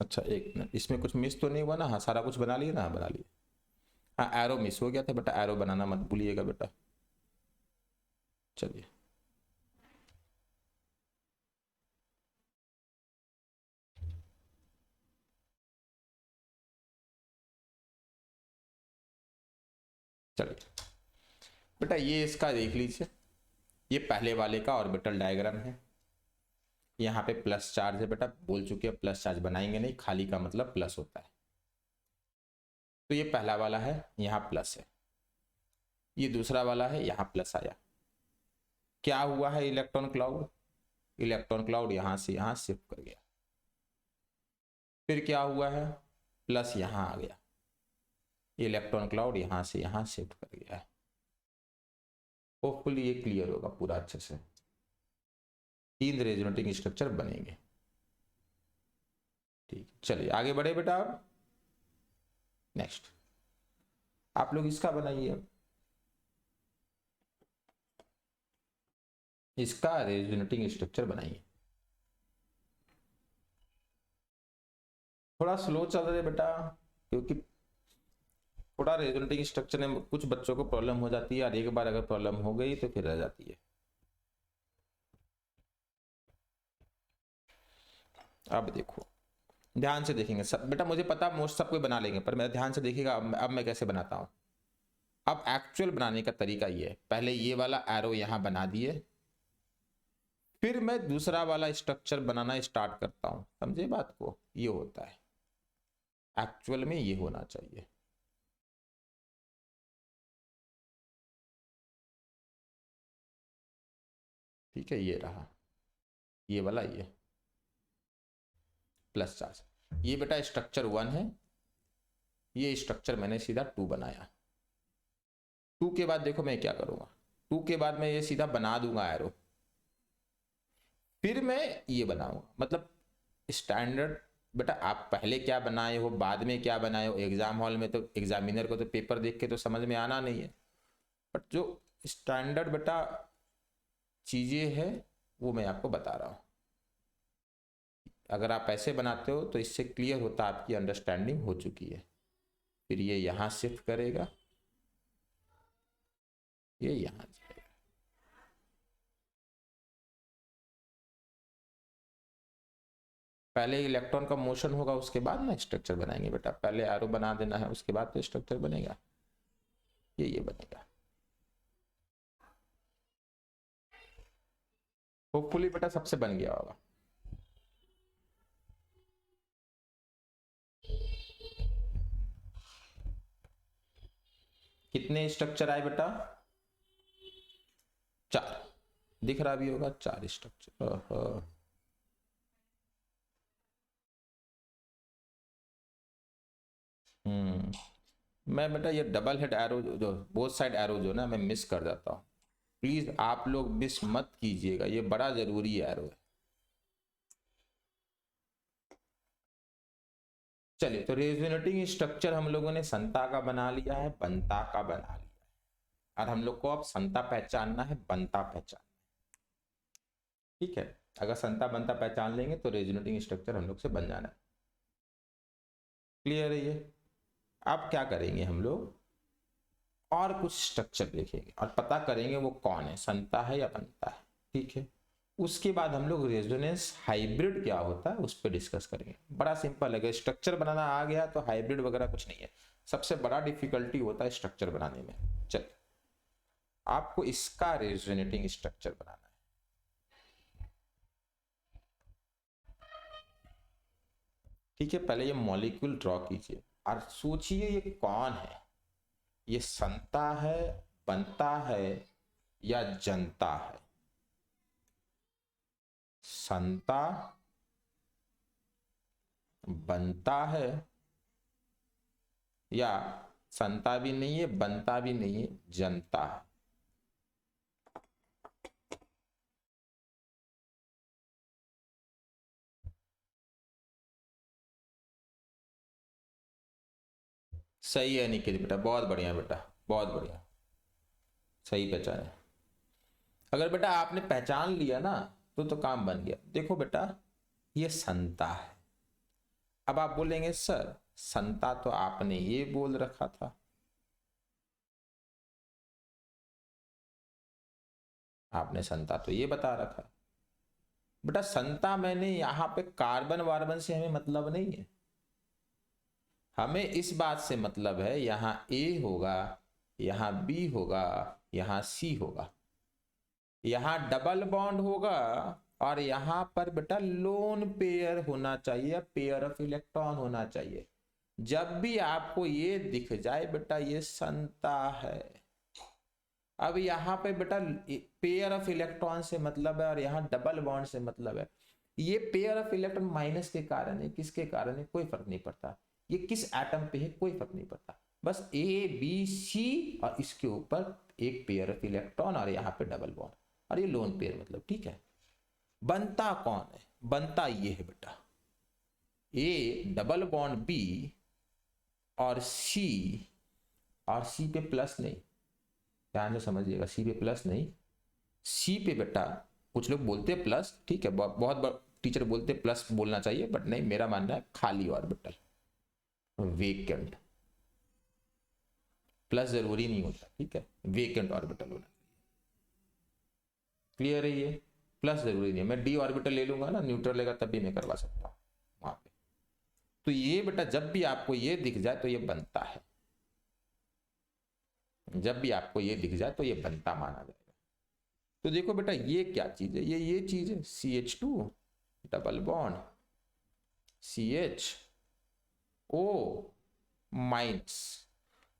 अच्छा एक मिनट, इसमें कुछ मिस तो नहीं हुआ ना? हाँ सारा कुछ बना लिया ना? हाँ बना लिया। हाँ एरो मिस हो गया था बेटा, एरो बनाना मत भूलिएगा बेटा। चलिए चलिए बेटा, ये इसका देख लीजिए, ये पहले वाले का ऑर्बिटल डायग्राम है। यहाँ पे प्लस चार्ज है बेटा, बोल चुके हैं प्लस चार्ज बनाएंगे नहीं, खाली का मतलब प्लस होता है। तो ये पहला वाला है, यहाँ प्लस है। ये दूसरा वाला है, यहाँ प्लस आया। क्या हुआ है? इलेक्ट्रॉन क्लाउड, इलेक्ट्रॉन क्लाउड यहां से यहां शिफ्ट कर गया। फिर क्या हुआ है? प्लस यहां आ गया, इलेक्ट्रॉन क्लाउड यहां से यहां शिफ्ट कर गया है। होपफुली ये क्लियर होगा पूरा अच्छे से। 3 रेजोनेटिंग स्ट्रक्चर बनेंगे। ठीक, चलिए आगे बढ़े बेटा। अब नेक्स्ट आप लोग इसका बनाइए, इसका रेजोनेटिंग स्ट्रक्चर बनाइए। थोड़ा स्लो चल रहे बेटा, क्योंकि थोड़ा रेजोनेटिंग स्ट्रक्चर में कुछ बच्चों को प्रॉब्लम हो जाती है और एक बार अगर प्रॉब्लम हो गई तो फिर रह जाती है। अब देखो ध्यान से देखेंगे सब बेटा, मुझे पता मोस्ट सब कोई बना लेंगे, पर मैं ध्यान से देखिएगा अब मैं कैसे बनाता हूं। अब एक्चुअल बनाने का तरीका ये है, पहले ये वाला एरो यहां बना दिए, फिर मैं दूसरा वाला स्ट्रक्चर बनाना स्टार्ट करता हूं, समझे बात को, ये होता है एक्चुअल में, ये होना चाहिए। ठीक है, ये रहा ये वाला, ये प्लस चार्ज, ये बेटा स्ट्रक्चर 1 है, ये स्ट्रक्चर मैंने सीधा 2 बनाया। 2 के बाद देखो मैं क्या करूंगा, 2 के बाद मैं ये सीधा बना दूंगा एरो, फिर मैं ये बनाऊंगा। मतलब स्टैंडर्ड बेटा आप पहले क्या बनाए हो बाद में क्या बनाए हो, एग्जाम हॉल में तो एग्जामिनर को तो पेपर देख के तो समझ में आना नहीं है, बट जो स्टैंडर्ड बेटा चीजें है वो मैं आपको बता रहा हूं। अगर आप ऐसे बनाते हो तो इससे क्लियर होता है आपकी अंडरस्टैंडिंग हो चुकी है। फिर ये यहां शिफ्ट करेगा, ये यहां जाएगा, पहले इलेक्ट्रॉन का मोशन होगा उसके बाद ना स्ट्रक्चर बनाएंगे बेटा, पहले एरो बना देना है उसके बाद तो स्ट्रक्चर बनेगा, ये बनेगा। होपफुली बेटा सबसे बन गया होगा। कितने स्ट्रक्चर आए बेटा, 4, दिख रहा भी होगा 4 स्ट्रक्चर। मैं बेटा ये डबल हेड एरो जो बोथ साइड एरो जो ना मैं मिस कर जाता हूँ, प्लीज आप लोग मिस मत कीजिएगा, ये बड़ा जरूरी एरो है। चलिए तो रेजोनेटिंग स्ट्रक्चर हम लोगों ने संता का बना लिया है, बनता का बना लिया है, और हम लोग को अब संता पहचानना है, बनता पहचान, ठीक है। अगर संता बनता पहचान लेंगे तो रेजोनेटिंग स्ट्रक्चर हम लोग से बन जाना है। क्लियर है ये। अब क्या करेंगे हम लोग, और कुछ स्ट्रक्चर देखेंगे और पता करेंगे वो कौन है, संता है या बनता है, ठीक है। उसके बाद हम लोग रेजोनेंस हाइब्रिड क्या होता है उस पर डिस्कस करेंगे। बड़ा सिंपल है, स्ट्रक्चर बनाना आ गया तो हाइब्रिड वगैरह कुछ नहीं है, सबसे बड़ा डिफिकल्टी होता है स्ट्रक्चर बनाने में। चलिए आपको इसका रेजोनेटिंग स्ट्रक्चर बनाना है, ठीक है। पहले ये मॉलिक्यूल ड्रॉ कीजिए और सोचिए ये कौन है, ये संता है, बनता है या जनता है। संता बनता है या संता भी नहीं है बनता भी नहीं है, जनता है। सही है निखिल बेटा, बहुत बढ़िया बेटा, बहुत बढ़िया, सही पहचान है। अगर बेटा आपने पहचान लिया ना तो काम बन गया। देखो बेटा ये संता है, अब आप बोलेंगे सर संता तो आपने ये बोल रखा था, आपने संता तो ये बता रखा। बेटा संता मैंने यहां पे कार्बन वार्बन से हमें मतलब नहीं है, हमें इस बात से मतलब है यहां ए होगा, यहां बी होगा, यहां सी होगा, यहां डबल बॉन्ड होगा, और यहां पर बेटा लोन पेयर होना चाहिए, पेयर ऑफ इलेक्ट्रॉन होना चाहिए। जब भी आपको ये दिख जाए बेटा ये संता है। अब यहाँ पे बेटा पेयर ऑफ इलेक्ट्रॉन से मतलब है और यहाँ डबल बॉन्ड से मतलब है। ये पेयर ऑफ इलेक्ट्रॉन माइनस के कारण है, किसके कारण है कोई फर्क नहीं पड़ता, ये किस एटम पे है कोई फर्क नहीं पड़ता, बस ए बी सी और इसके ऊपर एक पेयर ऑफ इलेक्ट्रॉन और यहाँ पे डबल बॉन्ड, और ये लोन पेयर मतलब, ठीक है। बनता कौन है, बनता ये है बेटा ए डबल बॉन्ड बी और सी पे प्लस नहीं, ध्यान से समझिएगा, सी पे प्लस नहीं, सी पे बेटा कुछ लोग बोलते हैं प्लस, ठीक है, बहुत टीचर बोलते हैं प्लस बोलना चाहिए, बट नहीं, मेरा मानना है खाली ऑर्बिटल, वेकेंट, प्लस जरूरी नहीं होता, ठीक है, वेकेंट ऑर्बिटल होना, क्लियर है ये, प्लस जरूरी नहीं है, मैं डी ऑर्बिटल ले लूंगा ना, न्यूट्रल लेगा तब भी मैं करवा सकता हूँ वहां पे। तो ये बेटा जब भी आपको ये दिख जाए तो ये बनता है, जब भी आपको ये दिख जाए तो ये बनता माना जाएगा। तो देखो बेटा ये क्या चीज है, ये चीज है CH2 double bond CH O minus,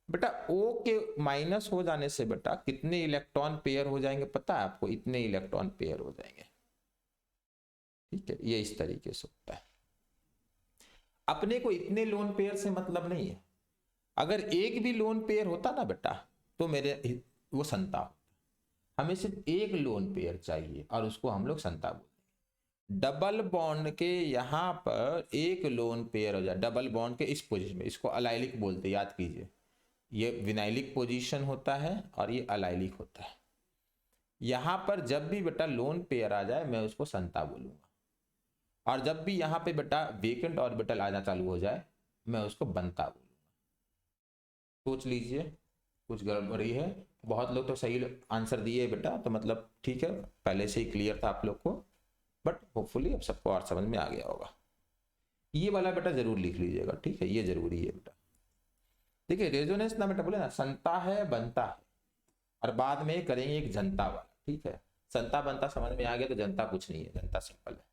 बेटा O के माइनस हो जाने से बेटा कितने इलेक्ट्रॉन पेयर हो जाएंगे पता है आपको, इतने इलेक्ट्रॉन पेयर हो जाएंगे, ठीक है, ये इस तरीके से होता है। अपने को इतने लोन पेयर से मतलब नहीं है, अगर एक भी लोन पेयर होता ना बेटा तो मेरे वो संता होता, हमें सिर्फ एक लोन पेयर चाहिए और उसको हम लोग संता बोलते हैं। डबल बॉन्ड के यहां पर एक लोन पेयर हो जाए, डबल बॉन्ड के इस पोजीशन में, इसको अलाइलिक बोलते हैं, याद कीजिए, ये विनाइलिक पोजीशन होता है और ये अलाइलिक होता है। यहां पर जब भी बेटा लोन पेयर आ जाए मैं उसको संता बोलूंगा, और जब भी यहां पे बेटा वेकेंट ऑर्बिटल आना चालू हो जाए मैं उसको बनता बोलूंगा। सोच लीजिए कुछ गड़बड़ी है, बहुत लोग तो सही आंसर दिए बेटा, तो मतलब ठीक है, पहले से ही क्लियर था आप लोग को, बट होपफुली अब सबको और समझ में आ गया होगा। ये वाला बेटा जरूर लिख लीजिएगा, ठीक है, ये जरूरी है बेटा। देखिए रेजोनेंस ना बेटा बोले ना, संता है बनता है, और बाद में करेंगे एक जनता वाला, ठीक है, संता बनता समझ में आ गया तो जनता कुछ नहीं है, जनता सिंपल है,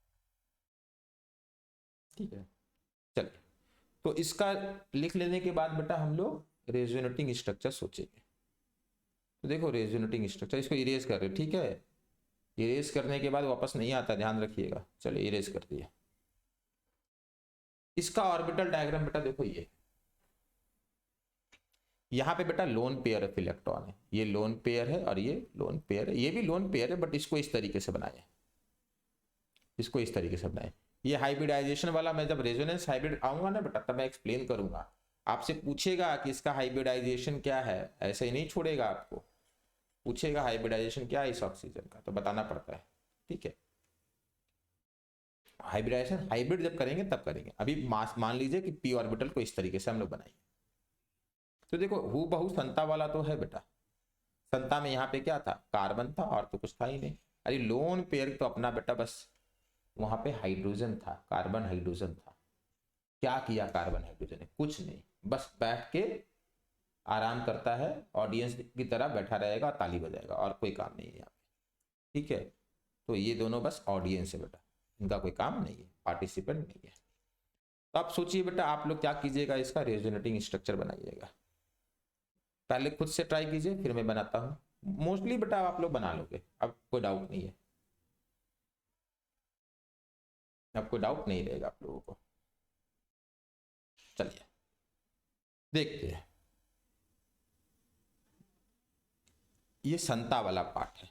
ठीक है। चलिए, तो इसका लिख लेने के बाद बेटा हम लोग रेजोनेटिंग स्ट्रक्चर सोचेंगे। तो देखो रेजोनेटिंग स्ट्रक्चर, इसको इरेज कर रहे, ठीक है, इरेज करने के बाद वापस नहीं आता, ध्यान रखिएगा। चलिए इरेज कर दिया। इसका ऑर्बिटल डायग्राम बेटा देखो, ये यहाँ पे बेटा लोन पेयर ऑफ इलेक्ट्रॉन है, ये लोन पेयर है और ये लोन पेयर है, ये भी लोन पेयर है, बट इसको इस तरीके से बनाए, इसको इस तरीके से बनाए। ये हाइब्रिडाइजेशन वाला मैं जब रेजोनेंस हाइब्रिड आऊंगा ना बेटा तब मैं एक्सप्लेन करूंगा, आपसे पूछेगा कि इसका हाइब्रिडाइजेशन क्या है, ऐसे ही नहीं छोड़ेगा आपको, पूछेगा हाइब्रिडाइजेशन क्या है इस ऑक्सीजन का, तो बताना पड़ता है, ठीक है। हाइब्रिडाइजेशन हाइब्रिड जब करेंगे तब करेंगे, अभी मान लीजिए कि पी ऑर्बिटल को इस तरीके से हम लोग बनाएंगे। तो देखो हु बहु संता वाला तो है बेटा, संता में यहाँ पे क्या था, कार्बन था और तो कुछ था ही नहीं। अरे लोन पेयर तो अपना बेटा बस वहां पे हाइड्रोजन था, कार्बन हाइड्रोजन था। क्या किया कार्बन हाइड्रोजन ने, कुछ नहीं, बस बैठ के आराम करता है, ऑडियंस की तरह बैठा रहेगा, ताली बजाएगा, और कोई काम नहीं है यहाँ पे, ठीक है। तो ये दोनों बस ऑडियंस है बेटा, इनका कोई काम नहीं है, पार्टिसिपेंट नहीं है। तो आप सोचिए बेटा आप लोग क्या कीजिएगा, इसका रेजोनेटिंग स्ट्रक्चर बनाइएगा। पहले खुद से ट्राई कीजिए, फिर मैं बनाता हूँ, मोस्टली बेटा आप लोग बना लोगे, अब कोई डाउट नहीं है, अब कोई डाउट नहीं रहेगा आप लोगों को। चलिए देखते हैं, ये संता वाला पार्ट है,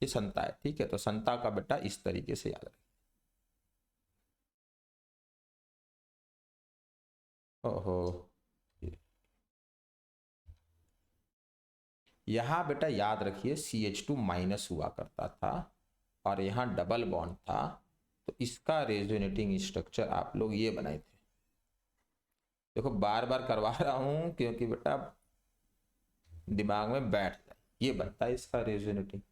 ये संता है, ठीक है। तो संता का बेटा इस तरीके से याद रखें, ओहो, यहां बेटा याद रखिए CH2 माइनस हुआ करता था और यहां डबल बॉन्ड था, तो इसका रेजोनेटिंग स्ट्रक्चर आप लोग ये बनाए थे। देखो बार बार करवा रहा हूं क्योंकि बेटा दिमाग में बैठ जाए, ये बनता है इसका रेजोनेटिंग।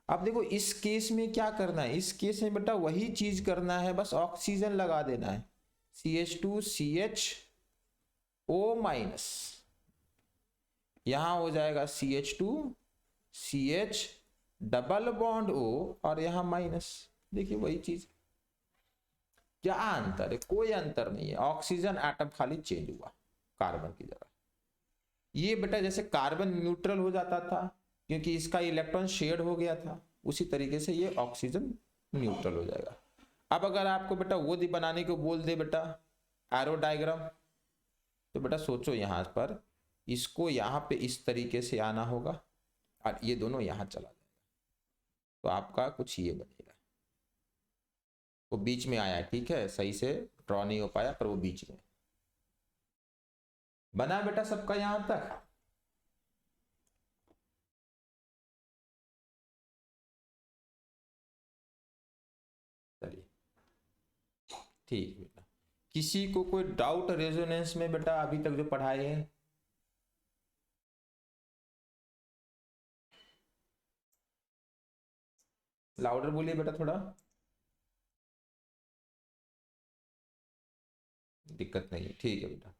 अब देखो इस केस में क्या करना है, इस केस में बेटा वही चीज करना है, बस ऑक्सीजन लगा देना है, CH2 CHO माइनस, यहां हो जाएगा CH2 CH double bond O और यहां माइनस, देखिए वही चीज, क्या अंतर है, कोई अंतर नहीं है, ऑक्सीजन एटम खाली चेंज हुआ कार्बन की जगह। ये बेटा जैसे कार्बन न्यूट्रल हो जाता था क्योंकि इसका इलेक्ट्रॉन शेड हो गया था, उसी तरीके से ये ऑक्सीजन न्यूट्रल हो जाएगा। अब अगर आपको बेटा वो बनाने को बोल दे बेटा एरो डायग्राम, तो बेटा सोचो यहां पर इसको यहां पे इस तरीके से आना होगा और ये दोनों यहां चला जाएगा, तो आपका कुछ ये बनेगा, वो बीच में आया, ठीक है, सही से ड्रॉ नहीं हो पाया पर वो बीच में, बना बेटा सबका यहां तक? चलिए ठीक है बेटा। किसी को कोई डाउट रेजोनेंस में बेटा अभी तक जो पढ़ाए हैं? लाउडर बोलिए बेटा थोड़ा। दिक्कत नहीं है, ठीक है बेटा।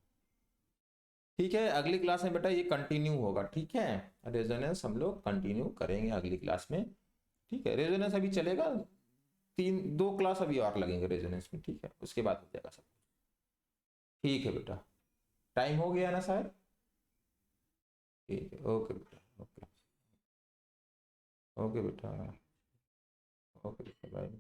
ठीक है, अगली क्लास में बेटा ये कंटिन्यू होगा, ठीक है। रेजोनेंस हम लोग कंटिन्यू करेंगे अगली क्लास में। ठीक है, रेजोनेंस अभी चलेगा, 2 क्लास अभी और लगेंगे रेजोनेंस में, ठीक है, उसके बाद हो जाएगा सब। ठीक है बेटा, टाइम हो गया ना शायद? ठीक है, ओके बेटा, ओके। ओके बेटा, ओके बेटा, बाय।